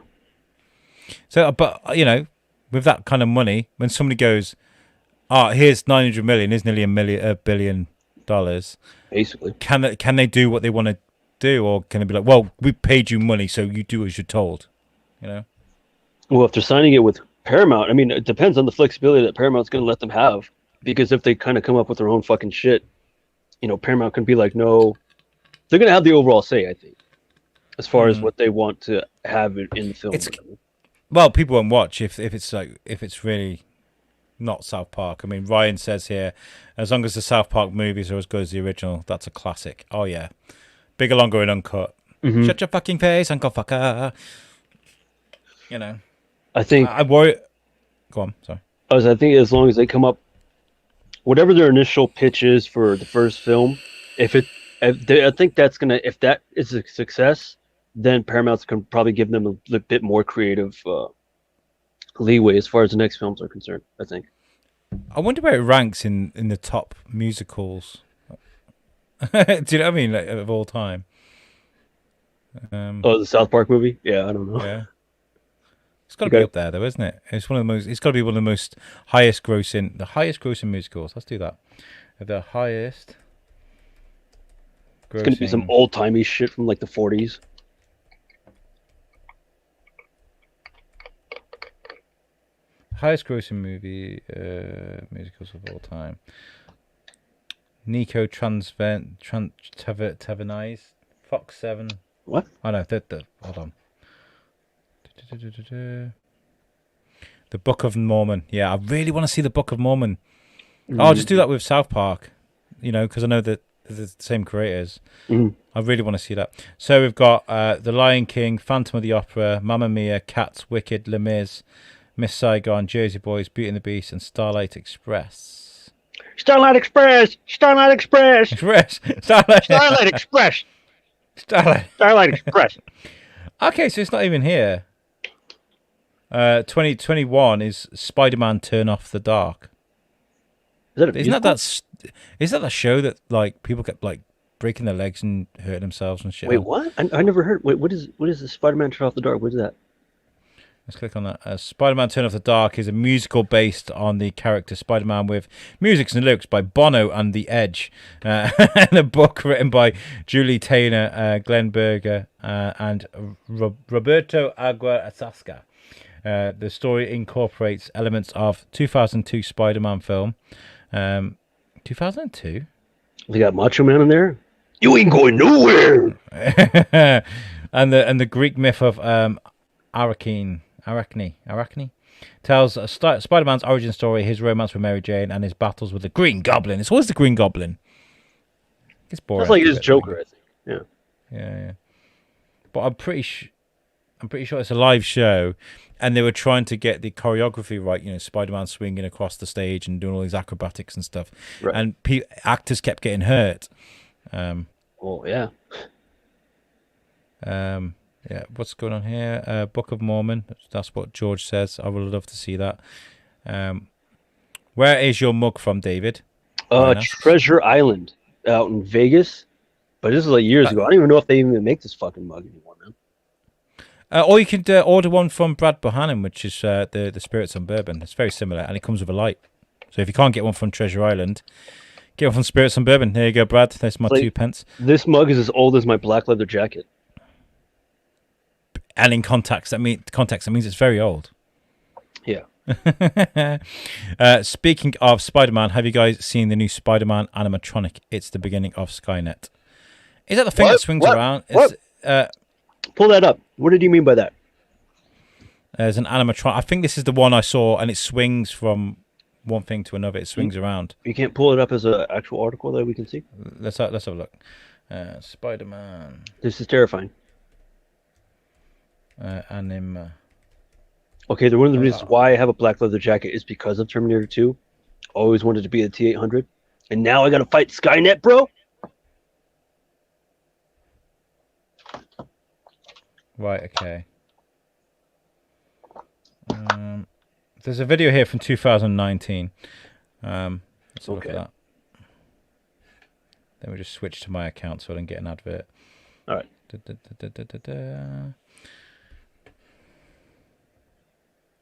So, but you know, with that kind of money, when somebody goes, "Oh, here's 900 million," is nearly $1 billion. Basically. Can they do what they want to do, or can they be like, "Well, we paid you money, so you do as you're told," you know? Well, if they're signing it with Paramount, I mean, it depends on the flexibility that Paramount's going to let them have. Because if they kind of come up with their own fucking shit, you know, Paramount can be like, no, they're going to have the overall say, I think, as far as what they want to have in the film. Well, people won't watch if it's really not South Park. I mean, Ryan says here, as long as the South Park movies are as good as the original, that's a classic. Oh yeah, bigger, longer, and uncut. Mm-hmm. Shut your fucking face, Uncle Fucker. You know, I think I worry. Go on, sorry. I think as long as they come up, whatever their initial pitch is for the first film, I think that's gonna, if that is a success, then Paramount's can probably give them a bit more creative leeway as far as the next films are concerned. I think. I wonder where it ranks in the top musicals. Do you know what I mean? Like, of all time. The South Park movie? Yeah, I don't know. Yeah. It's got to be up there, though, isn't it? It's one of the most. It's got to be one of the most highest grossing musicals. Let's do that. The highest. It's gonna be some old timey shit from like the 40s. Highest grossing movie musicals of all time. Nico Tavernize, Fox 7. What? Oh no, hold on. The Book of Mormon. Yeah, I really want to see the Book of Mormon. I'll just do that with South Park, you know, because I know that they're the same creators. I really want to see that. So we've got The Lion King, Phantom of the Opera, Mamma Mia, Cats, Wicked, Les Mis, Miss Saigon, Jersey Boys, Beauty and the Beast, and Starlight Express. Starlight Express! Starlight Express! Starlight Express! Starlight Express! Okay, so it's not even here. 2021 is Spider-Man: Turn Off the Dark. Isn't that the show that like people kept like breaking their legs and hurting themselves and shit? Wait, what? I never heard. Wait, what is the Spider-Man Turn Off the Dark? What is that? Let's click on that. Spider-Man: Turn Off the Dark is a musical based on the character Spider-Man with music and lyrics by Bono and The Edge, and a book written by Julie Taylor, Glenn Berger, and Roberto Aguirre-Asasca. The story incorporates elements of 2002 Spider-Man film. 2002? They got Macho Man in there? You ain't going nowhere! and the Greek myth of Arachne tells Spider-Man's origin story, his romance with Mary Jane, and his battles with the Green Goblin. It's always the Green Goblin. It's boring. That's like his Joker, I think. Yeah. But I'm pretty sure it's a live show. and they were trying to get the choreography right. You know, Spider-Man swinging across the stage and doing all these acrobatics and stuff, Right. and actors kept getting hurt. Oh yeah. Yeah, what's going on here? Book of Mormon. That's what George says. I would love to see that. Where is your mug from, David? Ryan asks. Treasure Island out in Vegas, but this is like years ago. I don't even know if they even make this fucking mug anymore, man. Or you could order one from Brad Bohannon, which is the Spirits on Bourbon. It's very similar, and it comes with a light. So if you can't get one from Treasure Island, get one from Spirits on Bourbon. There you go, Brad. There's my 2 pence. This mug is as old as my black leather jacket. And in context, that means it's very old. Yeah. Speaking of Spider-Man, have you guys seen the new Spider-Man animatronic? It's the beginning of Skynet. Is that the thing that swings around? Pull that up. What did you mean by that? There's an animatronic. I think this is the one I saw, and it swings from one thing to another. It swings around. You can't pull it up as an actual article that we can see? Let's have a look. Spider-Man. This is terrifying. Anima. Okay, one of the reasons why I have a black leather jacket is because of Terminator 2. Always wanted to be a T-800. And now I gotta fight Skynet, bro? Right, okay. There's a video here from 2019. Let's look at that. Then we just switch to my account so I don't get an advert. All right.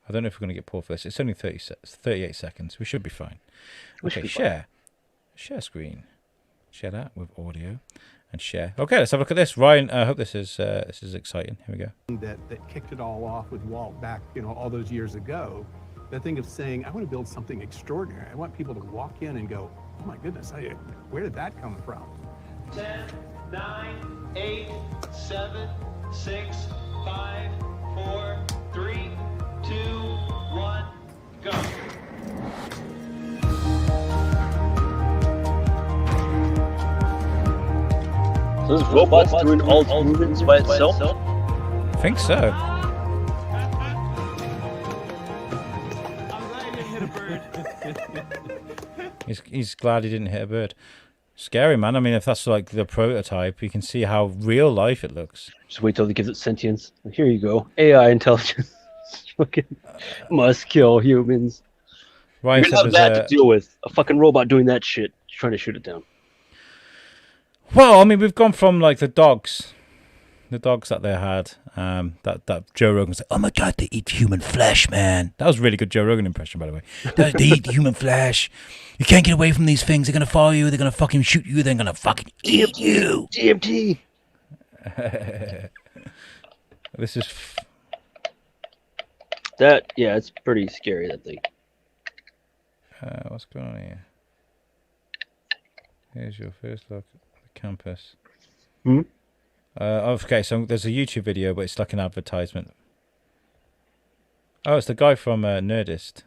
I don't know if we're going to get pulled for this. It's only 38 seconds. We should be fine. Okay, share. Share screen. Share that with audio and share. Okay, let's have a look at this. Ryan, I hope this is exciting. Here we go. That kicked it all off with Walt back, all those years ago. The thing of saying, I want to build something extraordinary. I want people to walk in and go, oh my goodness, where did that come from? 10, 9, 8, 7, 6, 5, 4, 3, 2, 1, go. So this robot's doing all its movements by itself? I think so. He's glad he didn't hit a bird. Scary, man. I mean, if that's like the prototype, you can see how real life it looks. Just wait till it gives it sentience. Here you go. AI intelligence. Fucking must kill humans. Ryan You're not bad to deal with. A fucking robot doing that shit. You're trying to shoot it down. Well, I mean, we've gone from like the dogs that they had. That Joe Rogan's like, oh my god, they eat human flesh, man. That was a really good Joe Rogan impression, by the way. They eat human flesh. You can't get away from these things. They're gonna follow you. They're gonna fucking shoot you. They're gonna fucking eat you. DMT. This is that. Yeah, it's pretty scary. That thing. What's going on here? Here's your first look at the campus. Okay, so there's a YouTube video, but it's like an advertisement. Oh, it's the guy from Nerdist.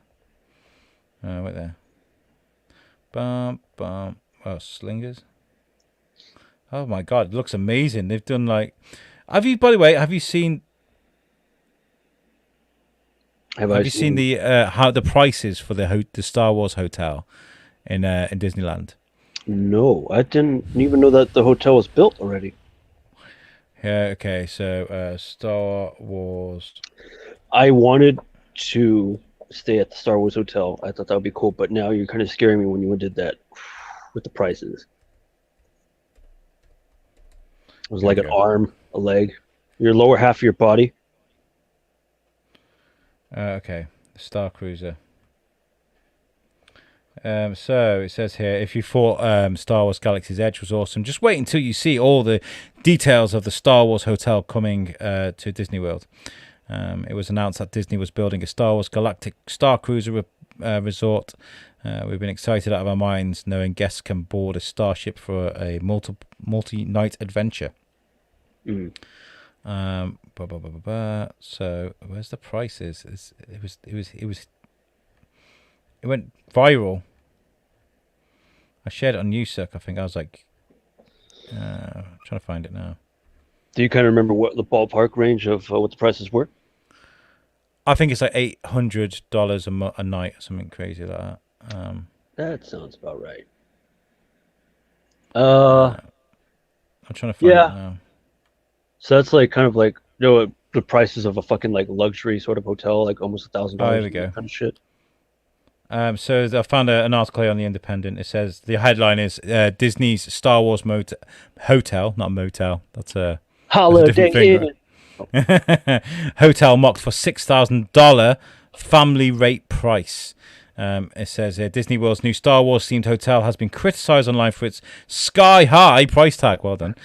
Wait there. Bum, bum. Oh, Slingers. Oh my god, it looks amazing. They've done like... Have you seen... Have you seen the how the prices for the Star Wars hotel in Disneyland? No, I didn't even know that the hotel was built already. Yeah, okay, so Star Wars. I wanted to stay at the Star Wars hotel. I thought that would be cool, but now you're kind of scaring me when you did that with the prices. It was like an arm, a leg, your lower half of your body. Okay, the Star Cruiser. So it says here, if you thought Star Wars Galaxy's Edge was awesome, just wait until you see all the details of the Star Wars hotel coming to Disney World. It was announced that Disney was building a Star Wars Galactic Star Cruiser resort. We've been excited out of our minds knowing guests can board a starship for a multi-night adventure. So where's the prices? It went viral. I shared it on USUK. I think I was like, trying to find it now. Do you kind of remember what the ballpark range of what the prices were? I think it's like $800 a night or something crazy like that. That sounds about right. I'm trying to find it Yeah. now. So that's like kind of like the prices of a fucking like luxury sort of hotel, like almost $1,000 Oh, here we go. kind of shit. So I found an article here on the Independent. It says the headline is Disney's Star Wars hotel, not motel. That's a Holiday different thing. Inn. Right? Hotel mocked for $6,000 family rate price. It says here Disney World's new Star Wars themed hotel has been criticized online for its sky high price tag. Well done.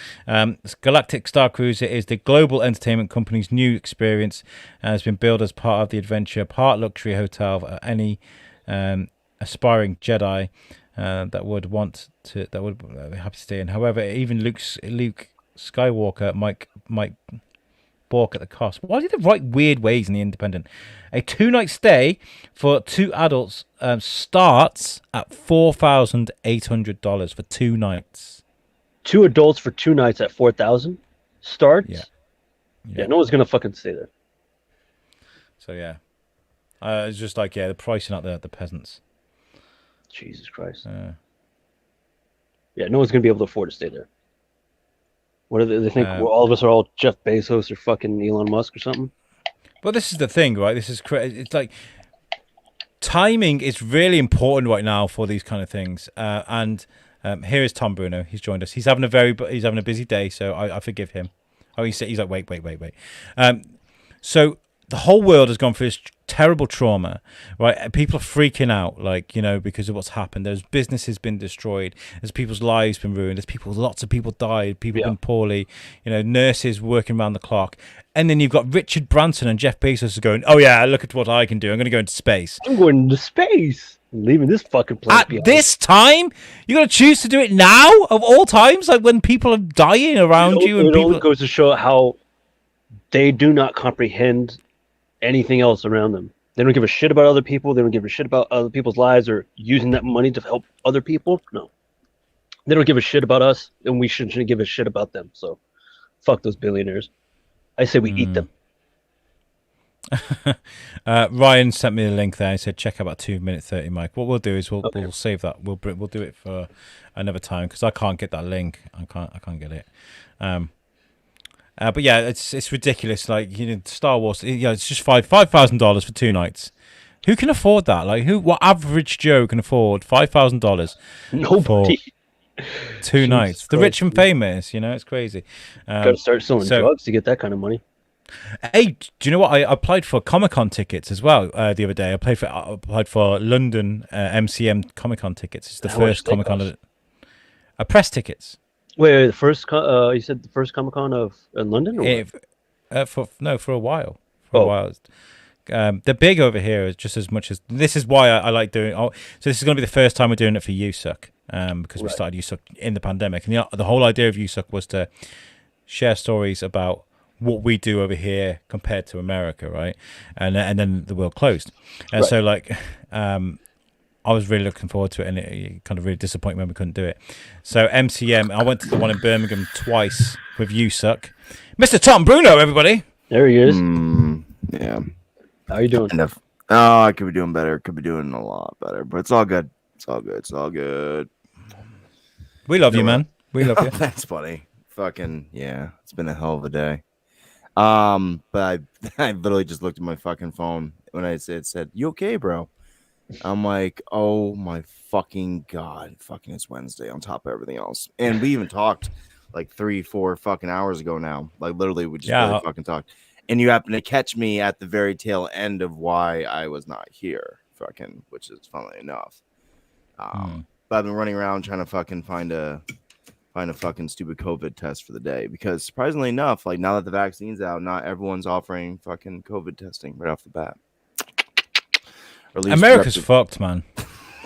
Galactic Star Cruiser is the global entertainment company's new experience and has been billed as part of the adventure, part luxury hotel for any aspiring Jedi that would be happy to stay in. However, even Luke Skywalker might balk at the cost. Why do they write weird ways in the Independent? A 2-night stay for 2 adults starts at $4,800 for 2 nights. 2 adults for 2 nights at 4,000 starts. Yeah. No one's gonna fucking stay there. So yeah, it's just like the pricing out the peasants. Jesus Christ. Yeah, no one's gonna be able to afford to stay there. What do they think? All of us are all Jeff Bezos or fucking Elon Musk or something? But this is the thing, right? It's like timing is really important right now for these kind of things. And here is Tom Bruno. He's joined us. He's having a busy day, so I forgive him. Oh, he's like, wait. So the whole world has gone through this terrible trauma, right? People are freaking out, like, because of what's happened. There's businesses been destroyed. There's people's lives been ruined. Lots of people died. People been poorly. Nurses working around the clock. And then you've got Richard Branson and Jeff Bezos going, oh yeah, look at what I can do. I'm going to go into space. I'm going into space. I'm leaving this fucking place behind. At this time, you're going to choose to do it now of all times, like when people are dying around you. And it people only goes to show how they do not comprehend anything else around them. They don't give a shit about other people. They don't give a shit about other people's lives or using that money to help other people. No. They don't give a shit about us, and we shouldn't give a shit about them. So, fuck those billionaires. I say we eat them. Ryan sent me the link there. He said, check out about 2:30, Mike. What we'll do is we'll save that. We'll do it for another time because I can't get that link. I can't get it. But yeah, it's ridiculous. Like, Star Wars. It's just $5,000 for 2 nights. Who can afford that? Like, what average Joe can afford $5,000? Nobody. For 2 nights. The rich and famous. It's crazy. Got to start selling drugs to get that kind of money. Hey, do you know what? I applied for Comic-Con tickets as well the other day. I applied for London MCM Comic-Con tickets. It's the first Comic-Con. Press tickets. Wait, the first you said the first Comic-Con in London? Or for a while. For a while. They're big over here just as much as... This is why I like doing... so this is going to be the first time we're doing it for USUK because we started USUK in the pandemic. And the whole idea of USUK was to share stories about what we do over here compared to America, right? And then the world closed. And so, like... I was really looking forward to it, and it kind of really disappointed when we couldn't do it. So MCM, I went to the one in Birmingham twice with USUK. Mr. Tom Bruno, everybody. There he is. Yeah. How you doing? I could be doing better. Could be doing a lot better, but it's all good. It's all good. We love you, man. We love you. That's funny. Fucking yeah. It's been a hell of a day. But I literally just looked at my fucking phone when it said, "You okay, bro?" I'm like, oh my fucking god, fucking it's Wednesday on top of everything else. And we even talked like 3-4 fucking hours ago now. Like literally we just really fucking talked. And you happen to catch me at the very tail end of why I was not here, fucking, which is funnily enough. But I've been running around trying to fucking find a fucking stupid COVID test for the day because surprisingly enough, like now that the vaccine's out, not everyone's offering fucking COVID testing right off the bat. America's fucked, man.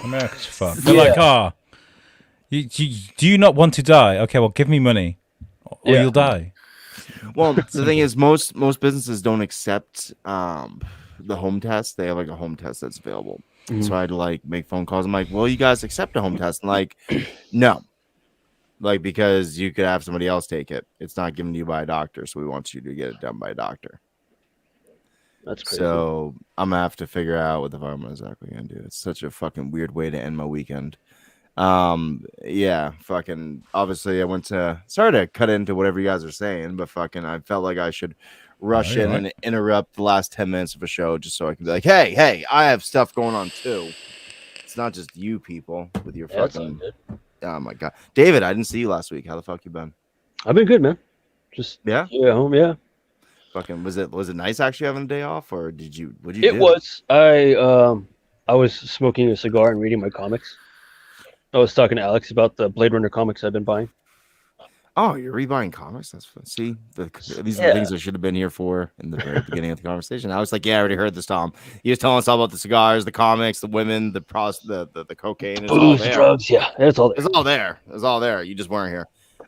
America's fucked. They're like, do you not want to die? Okay, well, give me money, or you'll die. Well, the thing is, most businesses don't accept the home test. They have like a home test that's available. So I had to like make phone calls. I'm like, well, you guys accept a home test? And like, no, like because you could have somebody else take it. It's not given to you by a doctor, so we want you to get it done by a doctor. That's crazy. So I'm gonna have to figure out what the fuck I'm exactly gonna do. It's such a fucking weird way to end my weekend. Yeah, fucking obviously I went to sorry to cut into whatever you guys are saying, but fucking I felt like I should rush in and interrupt the last 10 minutes of a show just so I can be like, hey, I have stuff going on too. It's not just you people with your fucking oh my god. David, I didn't see you last week. How the fuck you been? I've been good, man. Just home, Fucking was it nice actually having a day off, or what did you It do? was. I was smoking a cigar and reading my comics. I was talking to Alex about the Blade Runner comics I've been buying. Oh, you're rebuying comics? That's fun. See, these are the things I should have been here for in the very beginning of the conversation. I was like, yeah, I already heard this, Tom. You was telling us all about the cigars, the comics, the women, the cocaine. It's all there. Drugs, it's all there. It's all there. It's all there. You just weren't here.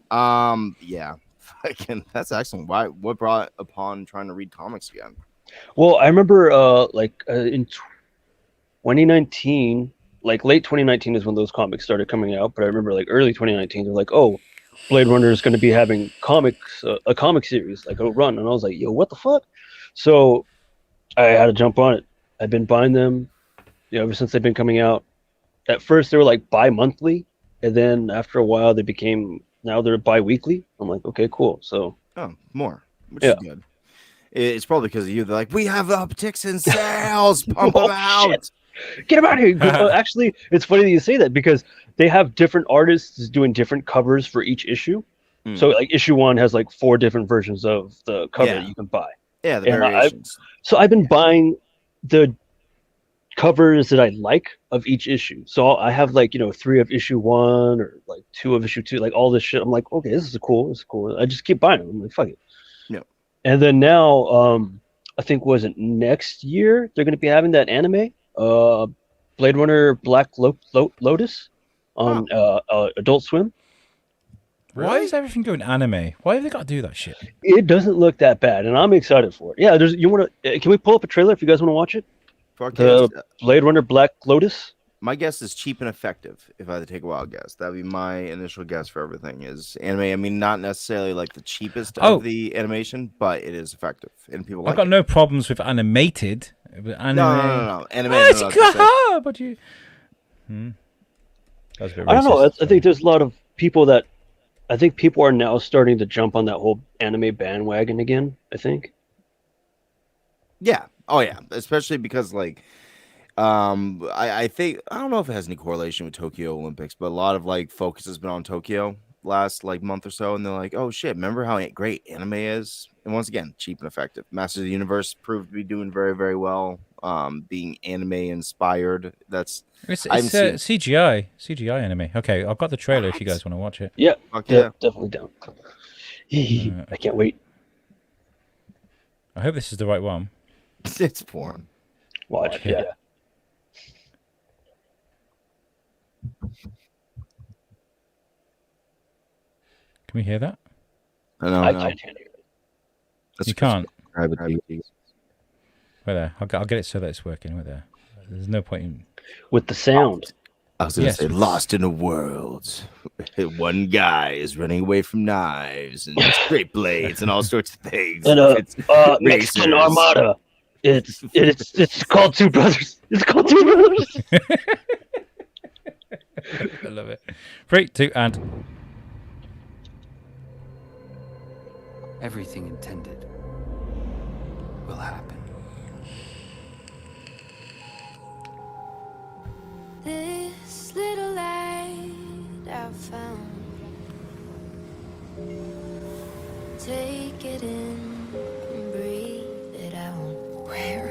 Yeah. Fucking, that's excellent. What brought upon trying to read comics again? Well, I remember in 2019, like late 2019 is when those comics started coming out, but I remember like early 2019, they're like, oh, Blade Runner is going to be having comics, a comic series, like a run. And I was like, yo, what the fuck? So I had to jump on it. I've been buying them, ever since they've been coming out. At first, they were like bi-monthly. And then after a while, now they're bi-weekly. I'm like, okay, cool. So more, which is good. It's probably because of you. They're like, we have upticks in sales. Pump them out. Shit. Get them out of here. Actually, it's funny that you say that because they have different artists doing different covers for each issue. So like issue 1 has like 4 different versions of the cover that you can buy. Yeah, the variations. So I've been buying the covers that I like of each issue. So I have like, 3 of issue 1 or like 2 of issue 2, like all this shit. I'm like, okay, this is cool. I just keep buying them. I'm like, fuck it. Yeah. And then now, I think next year they're going to be having that anime, Blade Runner Black Lotus on Adult Swim. Why is everything going anime? Why have they got to do that shit? It doesn't look that bad, and I'm excited for it. Yeah, can we pull up a trailer if you guys want to watch it? Blade Runner Black Lotus. My guess is cheap and effective. If I had to take a wild guess, that'd be my initial guess for everything. Is anime? I mean, not necessarily like the cheapest of the animation, but it is effective, and people. I've got no problems with animated. But anime... No. Anime. But you. I don't know. I think there's a lot of people that. I think people are now starting to jump on that whole anime bandwagon again. I think. Yeah. Oh yeah. Especially because like. I think I don't know if it has any correlation with Tokyo Olympics, but a lot of like focus has been on Tokyo last like month or so, and they're like, oh shit, remember how great anime is? And once again, cheap and effective. Masters of the Universe proved to be doing very, very well. Being anime inspired. It's CGI anime. Okay, I've got the trailer if you guys want to watch it. Yeah, definitely down. I can't wait. I hope this is the right one. It's porn. Watch, yeah. Can we hear that? I can't hear it. You can't. Wait there. I'll get it so that it's working. Wait there. There's no point in with the sound. I was going to say, lost in a world. One guy is running away from knives and straight blades and all sorts of things. And Mexican Armada. It's called Two Brothers. It's called Two Brothers. I love it. 3, 2, and everything intended will happen. This little light I found, take it in and breathe it out. Where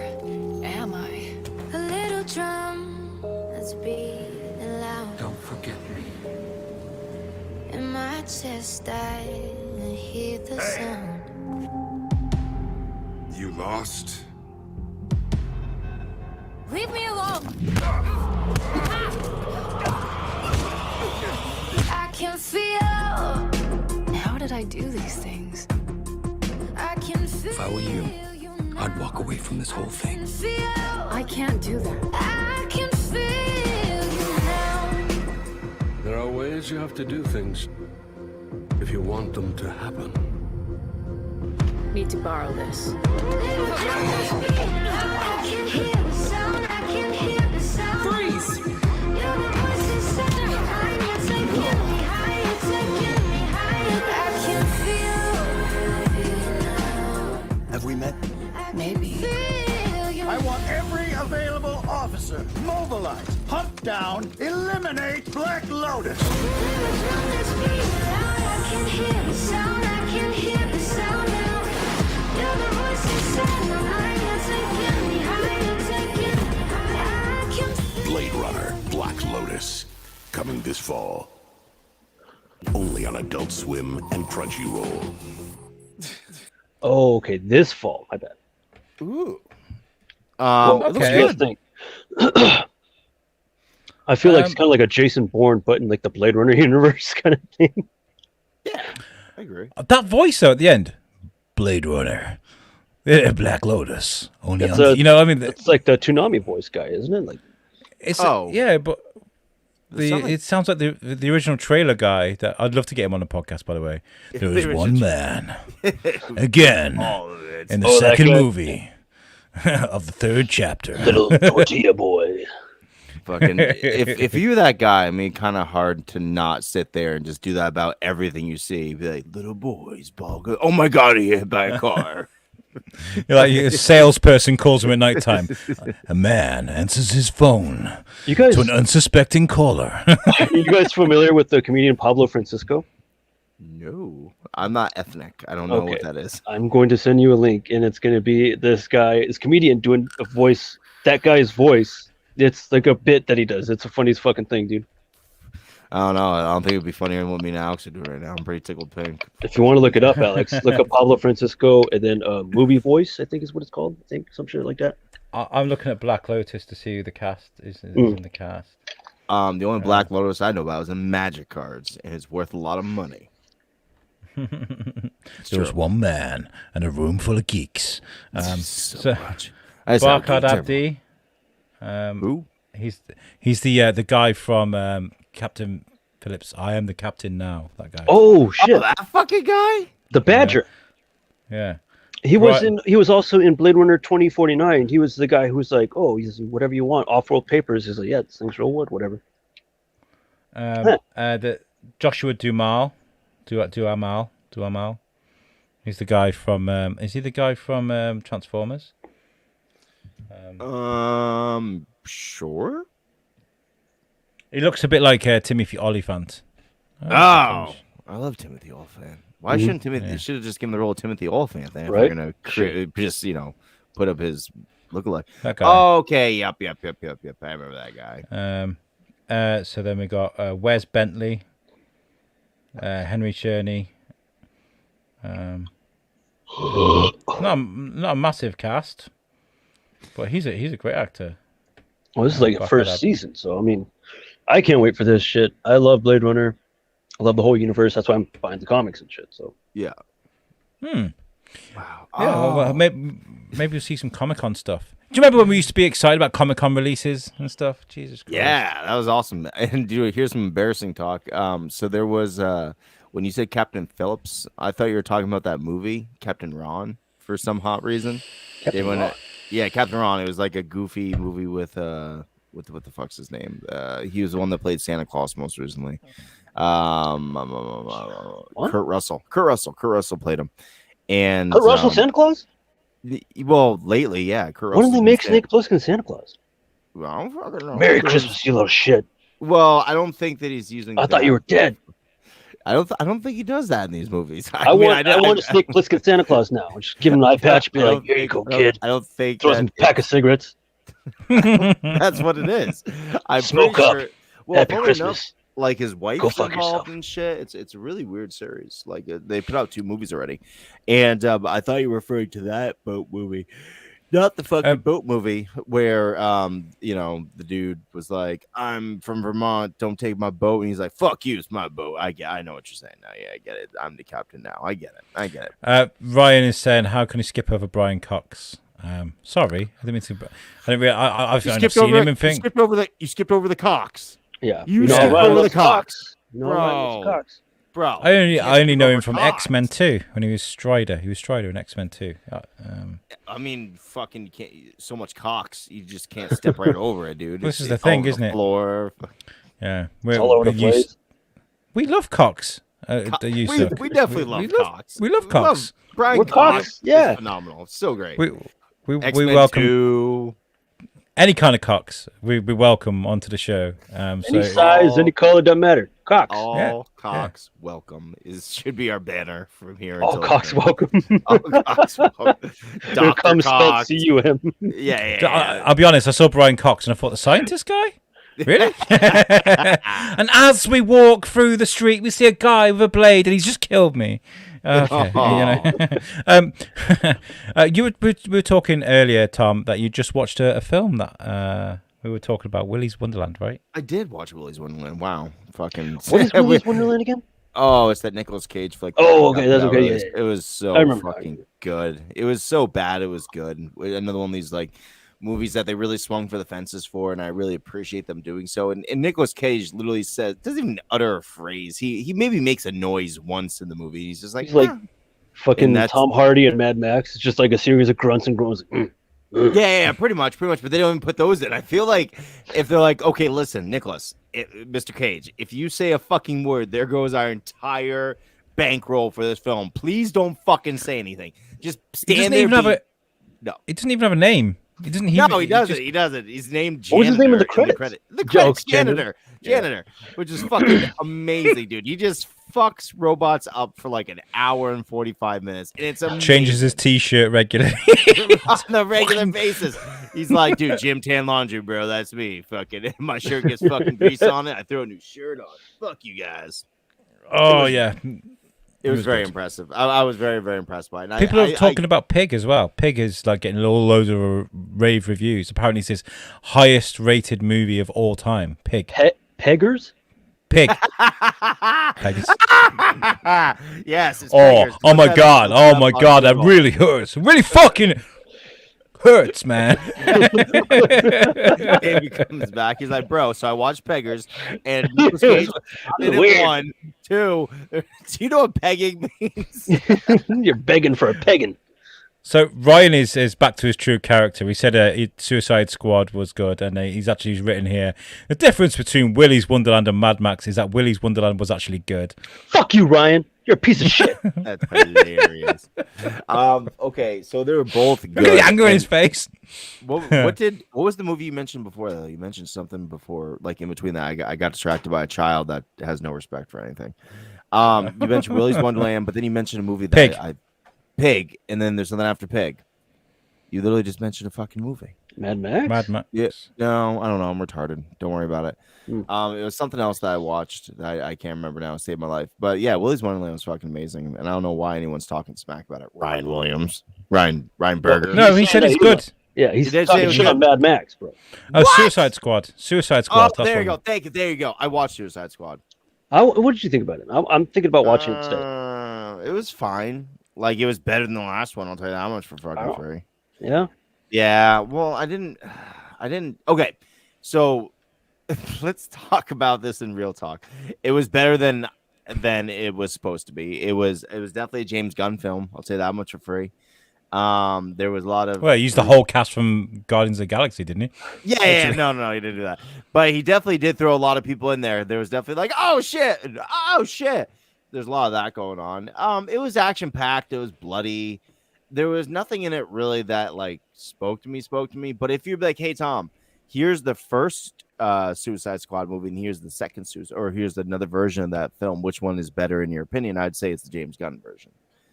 am I? A little drum that's beating loud. Don't forget me. In my chest I hear the sound. You lost? Leave me alone! I can feel. How did I do these things? I can feel. If I were you, I'd walk away from this whole thing. I can't do that. I can feel you now. There are ways you have to do things if you want them to happen. need to borrow this. Freeze! Have we met? Maybe. I want every available officer mobilized, hunt down, eliminate Black Lotus. Blade Runner, Black Lotus, coming this fall. Only on Adult Swim and Crunchyroll. Oh, okay. This fall. I bet. Ooh. Well, it looks what do you guys good. think? I feel like it's kind of like a Jason Bourne, but in like the Blade Runner universe kind of thing. Yeah, I agree. That voice though at the end, Blade Runner, Black Lotus. Only It's on, I mean, it's like the Toonami voice guy, isn't it? Like, it's Oh. yeah, but sound like- it sounds like the original trailer guy. That I'd love to get him on the podcast. By the way, there was one man again in the Oh, that second guy. movie of the third chapter. little tortilla boy. Fucking, if you're that guy, I mean, kind of hard to not sit there and just do that about everything you see. Be like, little boys, ball good. Oh my god, he hit by a car. You're like a salesperson calls him at nighttime. A man answers his phone You guys, to an unsuspecting caller. you guys familiar with the comedian Pablo Francisco? No, I'm not ethnic. I don't know what that is. I'm going to send you a link, and it's going to be this comedian doing a voice. That guy's voice. It's like a bit that he does. It's the funniest fucking thing, dude. I don't know. I don't think it'd be funnier than what me and Alex are doing right now. I'm pretty tickled pink. If you want to look it up, Alex, look up Pablo Francisco, and then movie voice. I think is what it's called. I think some shit like that. I'm looking at Black Lotus to see who the cast is in the cast. The only Black Lotus I know about is in Magic cards, and it's worth a lot of money. There was one man and a room full of geeks. So much. I just have Barkhad geeks Abdi. Who? He's the guy from Captain Phillips. I am the captain now. That guy. Oh shit! Oh, that fucking guy? The Badger. Yeah. He was Right. He was also in Blade Runner 2049. He was the guy who was like, "Oh, he's whatever you want, off-world papers." He's like, "Yeah, this thing's real wood, whatever." The Joshua Duhamel. Duhamel. He's the guy from. Is he the guy from Transformers? Sure. He looks a bit like Timothy Olyphant. Oh, I love Timothy Olyphant. Why shouldn't Timothy? They should have just given the role of Timothy Olyphant then. If Right? they're gonna just put up his lookalike. That guy. Oh, okay. Yep. I remember that guy. So then we got Wes Bentley, Henry Cherney. Not a massive cast, but he's a great actor. Well, this is like a Barkhad first Abdi. season, so I mean, I can't wait for this shit. I love Blade Runner. I love the whole universe. That's why I'm buying the comics and shit. So Yeah. Wow. Wow. Yeah, well, maybe we'll see some Comic-Con stuff. Do you remember when we used to be excited about Comic-Con releases and stuff? Jesus Christ. Yeah, that was awesome. And dude, here's some embarrassing talk. So there was when you said Captain Phillips, I thought you were talking about that movie, Captain Ron, for some hot reason. Captain Ron. Yeah, Captain Ron. It was like a goofy movie with what the fuck's his name? He was the one that played Santa Claus most recently. Kurt Russell. Kurt Russell played him. And Kurt Russell, Santa Claus? Well, lately, yeah. Kurt When did Russell they make Santa- Snake Plissken Santa Claus? Well, I don't fucking know. Merry Christmas, you little shit. Well, I don't think that he's using. I thought you were dead. I don't think he does that in these movies. I want a Snake Plissken Santa Claus now. Just give him an eye patch, be I like, don't "Here you think- go, I don't- kid." I don't think Throw that- some pack of cigarettes. that's what it is. I'm Smoke pretty up. sure. Well, Happy funny Christmas. enough, like his wife's Go fuck involved yourself. and shit. It's a really weird series. Like they put out 2 movies already, and I thought you were referring to that boat movie, not the fucking boat movie where the dude was like, "I'm from Vermont, don't take my boat," and he's like, "Fuck you, it's my boat." I know what you're saying now. Yeah, I get it. I'm the captain now. I get it. Ryan is saying, how can you skip over Brian Cox? Sorry, I didn't mean to. I didn't really. I've You only skipped seen over. him in You thing. skipped over the Cox. Yeah. You know skipped Ryan over the loves Cox. You know Ryan loves Bro. Cox. bro. I only know him from Cox. X-Men 2 when he was Strider. He was Strider in X-Men 2. I mean, fucking, you can't, so much Cox, you just can't step right over it, dude. This is It's the thing, over isn't it? Floor. Yeah, It's all over the place. We love Cox. We definitely love Cox. We love Cox. Brian We're Cox, yeah. is phenomenal. It's so great. We X-Men welcome 2. any kind of Cox. We welcome onto the show. Any size, any color, doesn't matter. Cox. All Cox welcome should be our banner from here. All Cox welcome. All Cox welcome. Here Dr. comes spelled Cox. C-U-M. Yeah. I'll be honest. I saw Brian Cox and I thought the scientist guy. Really? And as we walk through the street, we see a guy with a blade, and he's just killed me. Okay, we were talking earlier, Tom, that you just watched a film that we were talking about, Willy's Wonderland, right? I did watch Willy's Wonderland. Wow, fucking. What is Willy's Wonderland again? Oh, it's that Nicolas Cage flick. Oh, okay, that's okay. Yeah. It was so fucking good. It was so bad. It was good. Another one of these like movies that they really swung for the fences for, and I really appreciate them doing so. And Nicolas Cage literally says, doesn't even utter a phrase. He maybe makes a noise once in the movie. He's just like, fucking Tom Hardy and Mad Max. It's just like a series of grunts and groans. Yeah, pretty much. But they don't even put those in. I feel like if they're like, okay, listen, Nicholas, Mr. Cage, if you say a fucking word, there goes our entire bankroll for this film. Please don't fucking say anything. Just stand there. No, it doesn't even have a name. He doesn't. He doesn't. He doesn't. He's named Janitor. What was his name in the credits? The credits, Janitor, which is fucking amazing, dude. He just fucks robots up for like an hour and 45 minutes, and it's amazing. Changes his t-shirt regularly on a regular basis. He's like, dude, Jim Tan Laundry, bro. That's me. Fucking, my shirt gets fucking grease on it. I throw a new shirt on. Fuck you guys. Oh yeah. It was very impressive. I was very, very impressed by it. People are talking about Pig as well. Pig is like getting loads of rave reviews. Apparently, it's his highest rated movie of all time. Pig. Peggers? Pig. Peggers. Yes. It's Peggers. Oh my god. Oh my god. That really hurts. It really fucking hurts, man. Davey comes back. He's like, bro, so I watched Peggers, and Nicolas Cage did it 1, 2. Do you know what pegging means? You're begging for a pegging. So Ryan is back to his true character. He said Suicide Squad was good, and he's written here, the difference between Willy's Wonderland and Mad Max is that Willy's Wonderland was actually good. Fuck you, Ryan. You're a piece of shit. That's hilarious. Okay, so they were both good. Look at the anger in his face. What was the movie you mentioned before, though? You mentioned something before, like in between that. I got distracted by a child that has no respect for anything. You mentioned Willy's Wonderland, but then you mentioned a movie that Pig, and then there's something after Pig. You literally just mentioned a fucking movie. Mad Max? Mad Max. Yeah. No, I don't know. I'm retarded. Don't worry about it. It was something else that I watched. I can't remember now. It saved my life. But yeah, Willy's Wonderland was fucking amazing, and I don't know why anyone's talking smack about it. Ryan Williams, Ryan Berger. No, he said it's good. Yeah, he's talking shit on Mad Max, bro. Oh, Suicide Squad. Oh, there you go. Thank you. There you go. I watched Suicide Squad. What did you think about it? I'm thinking about watching it today. It was fine. Like, it was better than the last one. I'll tell you that much for fucking free. Yeah. Yeah. Well, I didn't. Okay. So let's talk about this in real talk. It was better than it was supposed to be. It was definitely a James Gunn film. I'll say that much for free. There was a lot of. Well, he used the whole cast from Guardians of the Galaxy, didn't he? Yeah. No, he didn't do that. But he definitely did throw a lot of people in there. There was definitely like, oh shit. There's a lot of that going on. It was action packed. It was bloody. There was nothing in it really that like spoke to me. But if you're like, hey Tom, here's the first Suicide Squad movie, and here's the second or here's another version of that film. Which one is better in your opinion? I'd say it's the James Gunn version.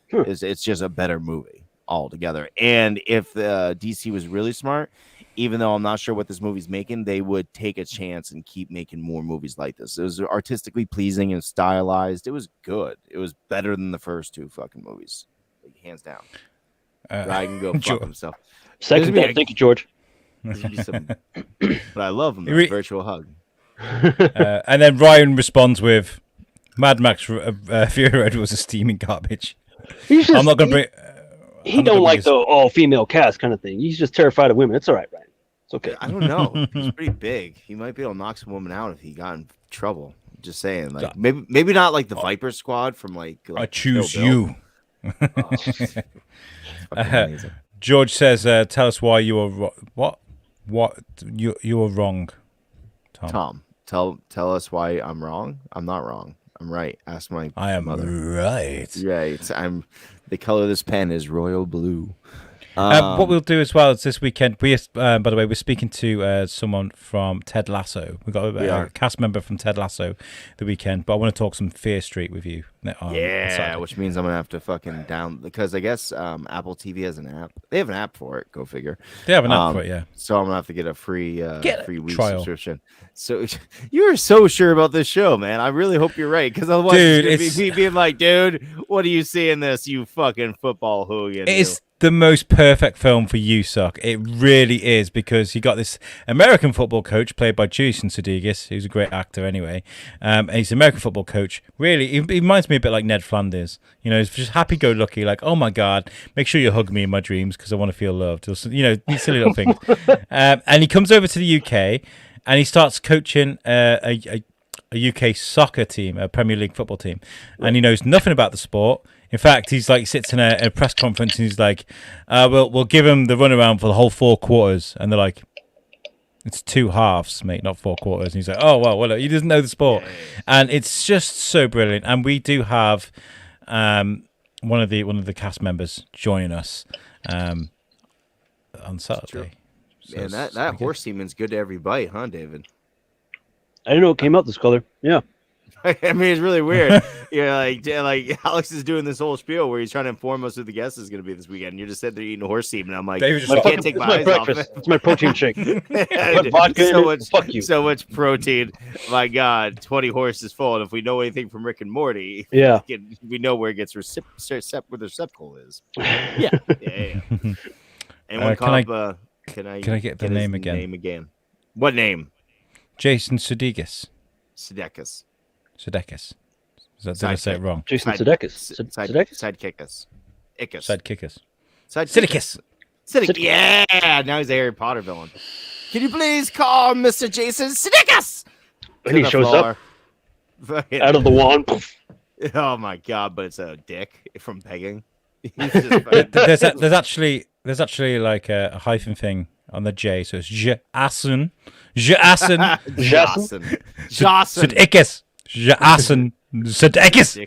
Sure. It's just a better movie altogether. And if DC was really smart, even though I'm not sure what this movie's making, they would take a chance and keep making more movies like this. It was artistically pleasing and stylized. It was good. It was better than the first two fucking movies, like, hands down. I can go fuck himself. Second thought. Thank you, George. But I love him. A virtual hug. And then Ryan responds with, "Mad Max Fury Road was a steaming garbage." I'm not going to bring. He don't like the all-female cast kind of thing. He's just terrified of women. It's all right, Ryan. It's okay. I don't know. He's pretty big. He might be able to knock some woman out if he got in trouble. Just saying, like maybe not like the Viper Squad from like I choose Kill Bill. you. Oh, it's fucking amazing. George says, "Tell us why you were what you were wrong." Tom, tell us why I'm wrong. I'm not wrong. I'm right. Ask my I am mother. right. Right. I'm. The color of this pen is royal blue. What we'll do as well is this weekend. By the way, we're speaking to someone from Ted Lasso. We've got a cast member from Ted Lasso the weekend, but I want to talk some Fear Street with you. On Saturday. Which means I'm gonna have to fucking because I guess Apple TV has an app. They have an app for it. Go figure. They have an app for it, yeah. So I'm gonna have to get a free week trial. subscription. So you are so sure about this show, man. I really hope you're right, because otherwise Dude, it's gonna be me being like, dude, what do you see in this? You fucking football hooligan. It's the most perfect film for USUK. It really is, because you got this American football coach played by Jason Sudeikis, who's a great actor anyway. And he's an American football coach. Really, he reminds me a bit like Ned Flanders. You know, he's just happy-go-lucky, like, oh my God, make sure you hug me in my dreams because I want to feel loved. You know, these silly little things. And he comes over to the UK and he starts coaching a UK soccer team, a Premier League football team. And he knows nothing about the sport. In fact, he's like sits in a press conference and he's like, "We'll give him the runaround for the whole 4 quarters." And they're like, "It's 2 halves, mate, not 4 quarters." And he's like, "Oh well, he doesn't know the sport," and it's just so brilliant. And we do have one of the cast members joining us on Saturday. So man, that horse semen's good to every bite, huh, David? I didn't know it came out this color. Yeah. I mean, it's really weird. Like Alex is doing this whole spiel where he's trying to inform us who the guest is going to be this weekend. You're just sitting there eating horse semen. I'm like, I can't take my eyes off it. It's my protein shake. Put vodka so in it. much, Fuck you. So much protein. My God, 20 horses full. And if we know anything from Rick and Morty, yeah, we know where it gets where the receptacle is. Yeah. Anyone can I get the name again? Name again. What name? Jason Sudeikis. Sudeikis. Did I say it wrong? Jason Sudeikis. Sidekickus. Sidekickus. Sidekickus. Yeah. Now he's a Harry Potter villain. Can you please call Mr. Jason Sudeikis? And he shows up out of the wand. Oh my God! But it's a dick from pegging. There's actually like a hyphen thing on the J, so it's Jason. Sudeikis. Jason Sudeikis.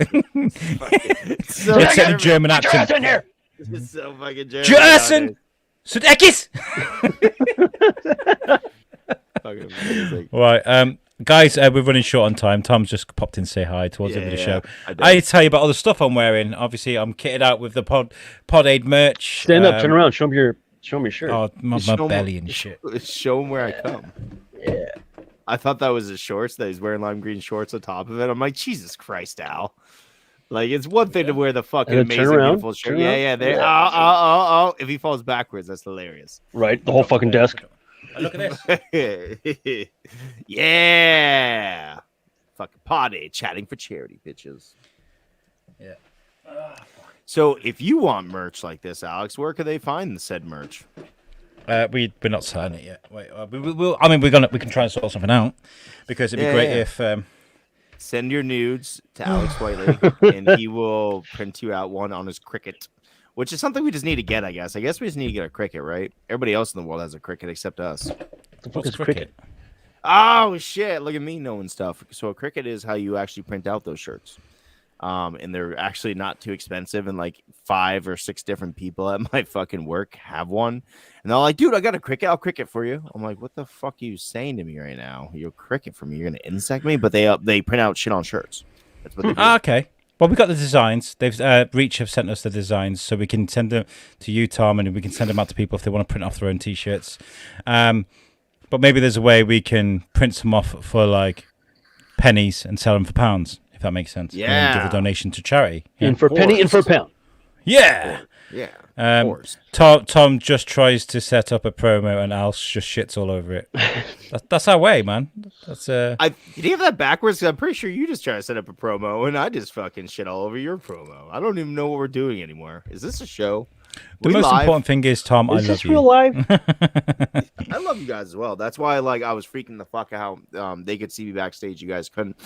It's in a German accent. It's so fucking German. Jason Sudeikis. Fucking amazing. Right, guys, we're running short on time. Tom's just popped in to say hi towards the end of the show. I need to tell you about all the stuff I'm wearing. Obviously, I'm kitted out with the Pod Aid merch. Stand up, turn around, show me your shirt. Oh, my belly and shit. Show him where I come. Yeah. I thought that was his shorts, that he's wearing lime green shorts on top of it. I'm like, Jesus Christ, Al. Like, it's one thing to wear the fucking amazing, beautiful shirt. Yeah. Oh. If he falls backwards, that's hilarious. Right, the whole fucking desk. Look at this. Yeah. Fucking party, chatting for charity, bitches. Yeah. So, if you want merch like this, Alex, where can they find the said merch? We're not selling it yet. Wait, we can try and sort something out, because it'd be great if send your nudes to Alex Whiteley and he will print you out one on his Cricut, which is something we just need to get. I guess we just need to get a Cricut, right? Everybody else in the world has a Cricut except us. What's Cricut? Oh shit! Look at me knowing stuff. So a Cricut is how you actually print out those shirts. And they're actually not too expensive, and like 5 or 6 different people at my fucking work have one, and they're like, dude, I got a Cricut, I'll Cricut for you. I'm like, what the fuck are you saying to me right now? You'll Cricut for me? You're gonna insect me? But they print out shit on shirts. That's what they do. Okay. Well, we got the designs. They've Reach have sent us the designs, so we can send them to you, Tom, and we can send them out to people if they want to print off their own t-shirts. But maybe there's a way we can print some off for like pennies and sell them for pounds, if that makes sense. Yeah. And then give a donation to charity. Yeah. In for a penny, in for a pound. Yeah. Yeah. Tom just tries to set up a promo and Al just shits all over it. That's our way, man. That's did you have that backwards? I'm pretty sure you just try to set up a promo and I just fucking shit all over your promo. I don't even know what we're doing anymore. Is this a show? The most important thing is, Tom, I love you. Is this real live? I love you guys as well. That's why I was freaking the fuck out. They could see me backstage. You guys couldn't.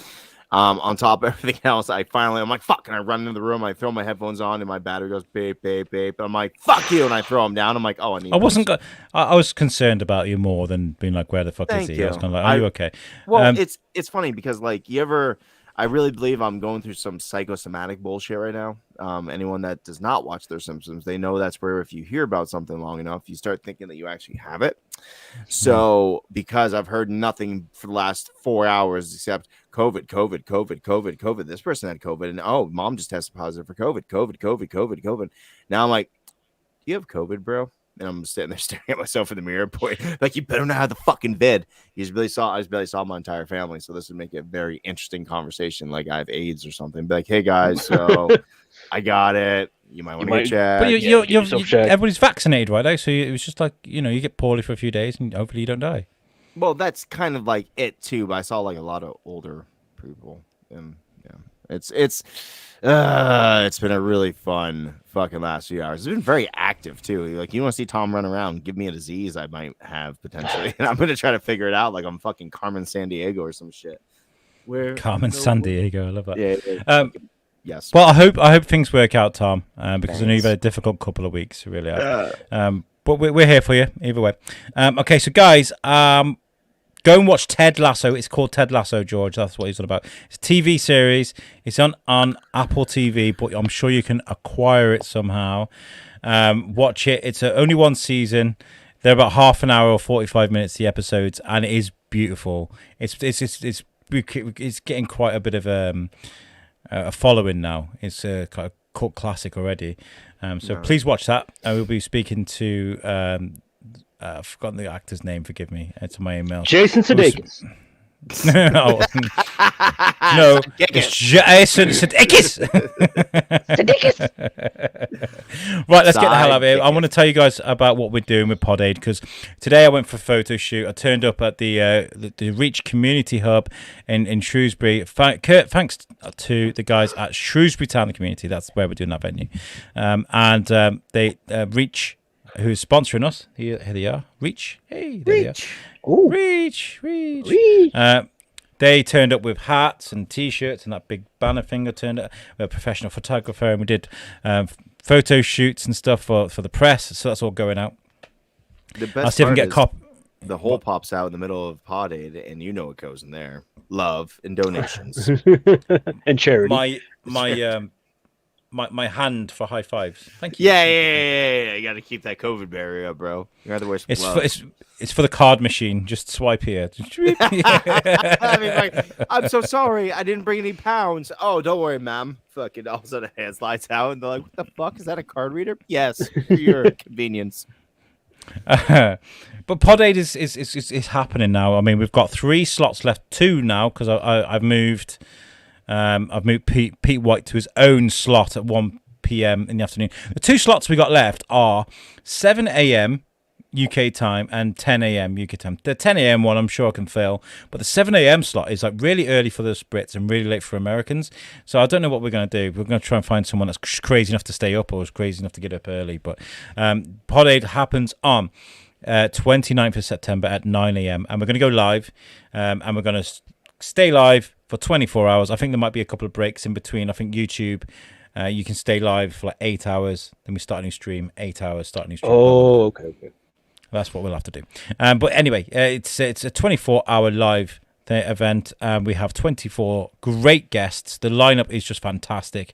On top of everything else, I'm like, fuck, and I run into the room. I throw my headphones on, and my battery goes beep, beep, beep. I'm like, fuck you, and I throw them down. I'm like, oh, I wasn't. I was concerned about you more than being like, where the fuck is Thank he? I was you. kind of like, are you okay? Well, it's funny because like I really believe I'm going through some psychosomatic bullshit right now. Anyone that does not watch their symptoms, they know that's where if you hear about something long enough, you start thinking that you actually have it. So because I've heard nothing for the last 4 hours except COVID, this person had COVID, and oh, mom just tested positive for COVID. Now I'm like, do you have COVID, bro? And I'm sitting there staring at myself in the mirror, boy, like you better not have the fucking vid. I just barely saw my entire family, so this would make it a very interesting conversation, like I have AIDS or something. Be like, hey guys, so I got it. You might want to get checked. But everybody's vaccinated, right? So it was just like you get poorly for a few days, and hopefully you don't die. Well, that's kind of like it too. But I saw like a lot of older people, and yeah, it's been a really fun fucking last few hours. It's been very active too. Like, you want to see Tom run around, give me a disease I might have potentially, and I'm gonna try to figure it out like I'm fucking Carmen Sandiego or some shit. Carmen Sandiego, I love that. Yeah. Yes. Well, I hope things work out, Tom, because I know you've had a difficult couple of weeks, really. But we're here for you either way. Okay, so guys, go and watch Ted Lasso. It's called Ted Lasso, George. That's what he's all about. It's a TV series. It's on Apple TV, but I'm sure you can acquire it somehow. Watch it. It's only one season. They're about half an hour or 45 minutes, the episodes, and it is beautiful. It's getting quite a bit of a following now. It's a cult classic already. Please watch that. I will be speaking to... I've forgotten the actor's name. Forgive me. It's on my email. Jason Sudeikis. No, it's Jason Sudeikis. Right, let's get the hell out of here. I want to tell you guys about what we're doing with Pod Aid, because today I went for a photo shoot. I turned up at the Reach Community Hub in Shrewsbury. Thanks to the guys at Shrewsbury Town Community. That's where we're doing that venue. And they Reach, who's sponsoring us. Here they are. Reach. Hey, there Reach. Reach. They turned up with hats and T-shirts, and that big banner thing turned up. We're a professional photographer, and we did photo shoots and stuff for the press. So that's all going out. The best I'll see if I can get a cop. The hole pops out in the middle of Pod Aid, and you know what goes in there: love and donations and charity. My hand for high fives. Thank you. Yeah. You got to keep that COVID barrier up, bro. You have to wear some gloves. It's for the card machine. Just swipe here. I mean, like, I'm so sorry. I didn't bring any pounds. Oh, don't worry, ma'am. Fucking all of a sudden, hand slides out, and they're like, "What the fuck? Is that a card reader?" Yes, for your convenience. But Pod Aid is happening now. I mean, we've got 3 slots left. 2 now because I've moved. I've moved Pete White to his own slot at 1 p.m. in the afternoon. The 2 slots we got left are 7 a.m. UK time and 10 a.m. UK time. The 10 a.m. one I'm sure I can fill, but the 7 a.m. slot is like really early for the Brits and really late for Americans. So I don't know what we're going to do. We're going to try and find someone that's crazy enough to stay up or is crazy enough to get up early. But Pod Aid happens on 29th of September at 9 a.m. and we're going to go live and we're going to stay live for 24 hours. I think there might be a couple of breaks in between. I think YouTube, you can stay live for like 8 hours. Then we start a new stream, 8 hours, start a new stream. Oh, okay. That's what we'll have to do. But anyway, it's a 24-hour live event. We have 24 great guests. The lineup is just fantastic,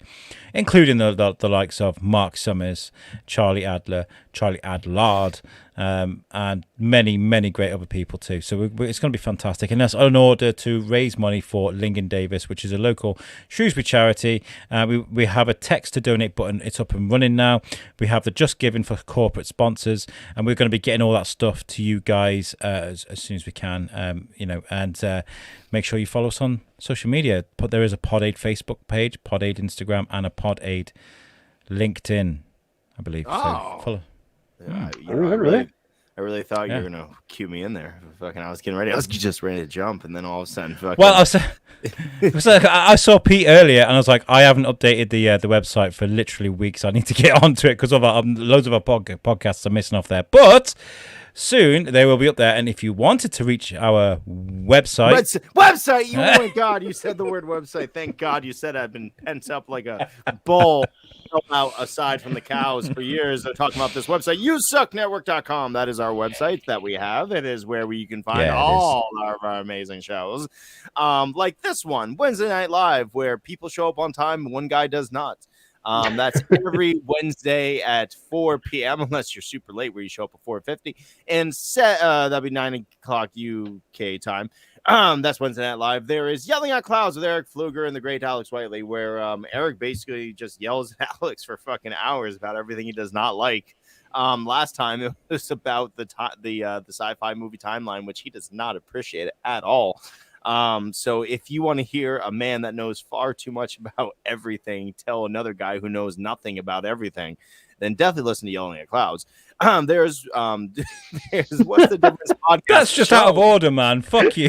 including the likes of Mark Summers, Charlie Adlard, and many great other people too. So it's going to be fantastic, and that's in order to raise money for Lingen Davis, which is a local Shrewsbury charity. We have a text to donate button. It's up and running now. We have the Just Giving for corporate sponsors, and we're going to be getting all that stuff to you guys as soon as we can. And make sure you follow us on social media. There is a Pod Aid Facebook page, Pod Aid Instagram, and a Pod Aid LinkedIn, I believe. Oh. So follow. Yeah, I really thought Yeah. you were gonna cue me in there. Fucking, I was getting ready. I was just ready to jump, and then all of a sudden, fucking. Well, it was like, I saw Pete earlier, and I was like, I haven't updated the website for literally weeks. I need to get onto it because of loads of our podcasts are missing off there. But soon they will be up there. And if you wanted to reach our website, website. Oh my god, you said the word website. Thank God you said it. I've been pent up like a bull. Out aside from the cows for years, they're talking about this website, USUKnetwork.com. That is our website that we have. It is where you can find all of our amazing shows, like this one, Wednesday Night Live, where people show up on time and one guy does not. That's every Wednesday at 4 p.m. unless you're super late, where you show up at 4:50, and that'll be 9 o'clock UK time. That's Wednesday Night Live. There is Yelling at Clouds with Eric Pfluger and the great Alex Whiteley, where Eric basically just yells at Alex for fucking hours about everything he does not like. Last time it was about the sci-fi movie timeline, which he does not appreciate at all. So if you want to hear a man that knows far too much about everything tell another guy who knows nothing about everything, then definitely listen to Yelling at Clouds. There's what's the difference podcast? That's just out of order, man. Fuck you.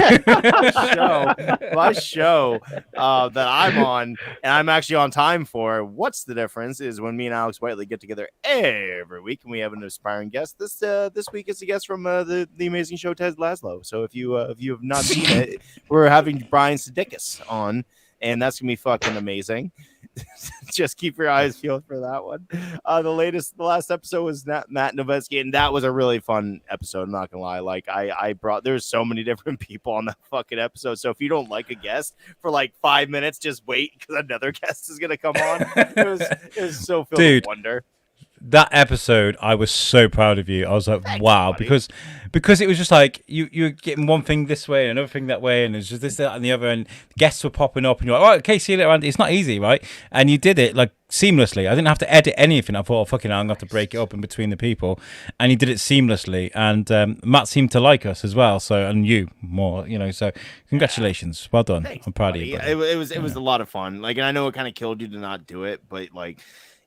my show that I'm on, and I'm actually on time for. What's the difference is when me and Alex Whiteley get together every week, and we have an inspiring guest. This week is a guest from the amazing show Ted Laszlo. So if you have not seen it, we're having Brian Sudeikis on, and that's gonna be fucking amazing. Just keep your eyes peeled for that one. The last episode was Matt Novetzky, and that was a really fun episode. I'm not gonna lie. Like I brought, there's so many different people on that fucking episode. So if you don't like a guest for like 5 minutes, just wait because another guest is gonna come on. It was so filled with wonder. That episode, I was so proud of you. I was like, wow, because it was just like you're getting one thing this way, another thing that way, and it's just this, that, and the other, and guests were popping up, and you're like, all right, okay, see you later. It's not easy, right? And you did it like seamlessly. I didn't have to edit anything. I thought, oh, fucking hell, I'm gonna have to break it up in between the people, and you did it seamlessly. And Matt seemed to like us as well, so, and you more, So congratulations, well done. Thanks, I'm proud buddy. of you. It was a lot of fun. Like, and I know it kind of killed you to not do it, but like.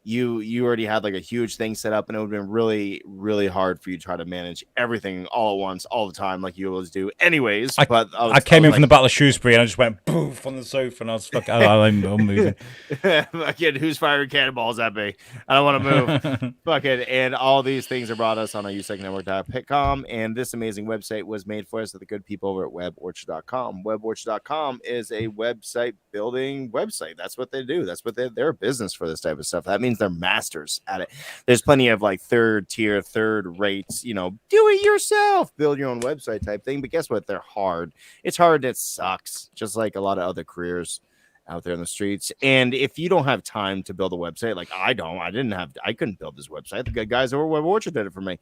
You already had like a huge thing set up, and it would have been really, really hard for you to try to manage everything all at once, all the time, like you always do. Anyways, I came in from the Battle of Shrewsbury, and I just went poof on the sofa, and I was fucking, I'm moving. Fucking, who's firing cannonballs at me? I don't want to move. Fucking, and all these things are brought us on our USUKnetwork.com, and this amazing website was made for us at the good people over at WebOrchard.com. WebOrchard.com is a website building website. That's what they do. That's what they're a business for this type of stuff. That means they're masters at it. There's plenty of like third tier, third rates, do it yourself, build your own website type thing. But guess what? They're hard. It's hard. It sucks. Just like a lot of other careers out there in the streets. And if you don't have time to build a website, like I couldn't build this website. The guys over Web Orchard did it for me.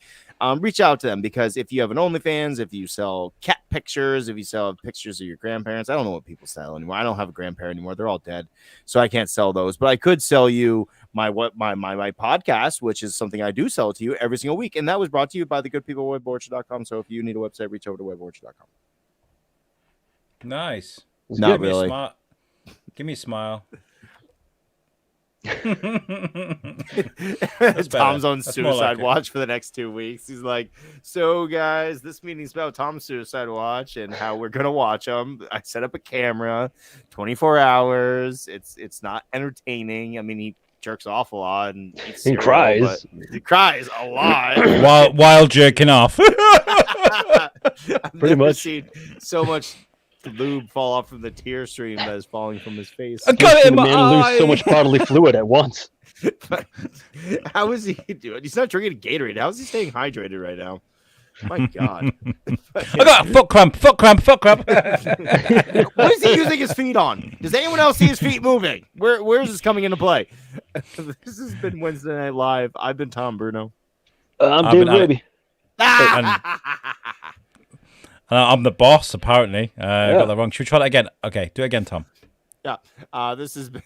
Reach out to them, because if you have an OnlyFans, if you sell cat pictures, if you sell pictures of your grandparents, I don't know what people sell anymore. I don't have a grandparent anymore. They're all dead. So I can't sell those, but I could sell you my podcast, which is something I do sell to you every single week. And that was brought to you by the good people at WebOrchard.com. So if you need a website, reach over to WebOrchard.com. Nice. Not really. Give me a smile. Tom's on suicide watch for the next 2 weeks. He's like, so guys, this meeting's about Tom's suicide watch and how we're gonna watch him. I set up a camera, 24 hours. It's not entertaining. I mean, he jerks off a lot and eats cereal, cries. He cries a lot while jerking off. Pretty much. Seen so much lube fall off from the tear stream that is falling from his face. I got it in my eye. Lose so much bodily fluid at once. How is he doing? He's not drinking Gatorade. How is he staying hydrated right now? My God. I got a foot cramp. What is he using his feet on? Does anyone else see his feet moving? Where is this coming into play? This has been Wednesday Night Live. I've been Tom Bruno. I'm David Raby. I'm the boss, apparently. Got that wrong. Should we try that again? Okay, do it again, Tom. Yeah. This has been...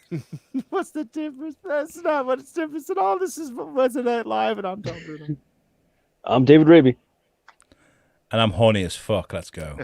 What's the difference? That's not what it's difference at all. This is Wednesday Night Live, and I'm Tom Bruno. I'm David Raby. And I'm horny as fuck. Let's go.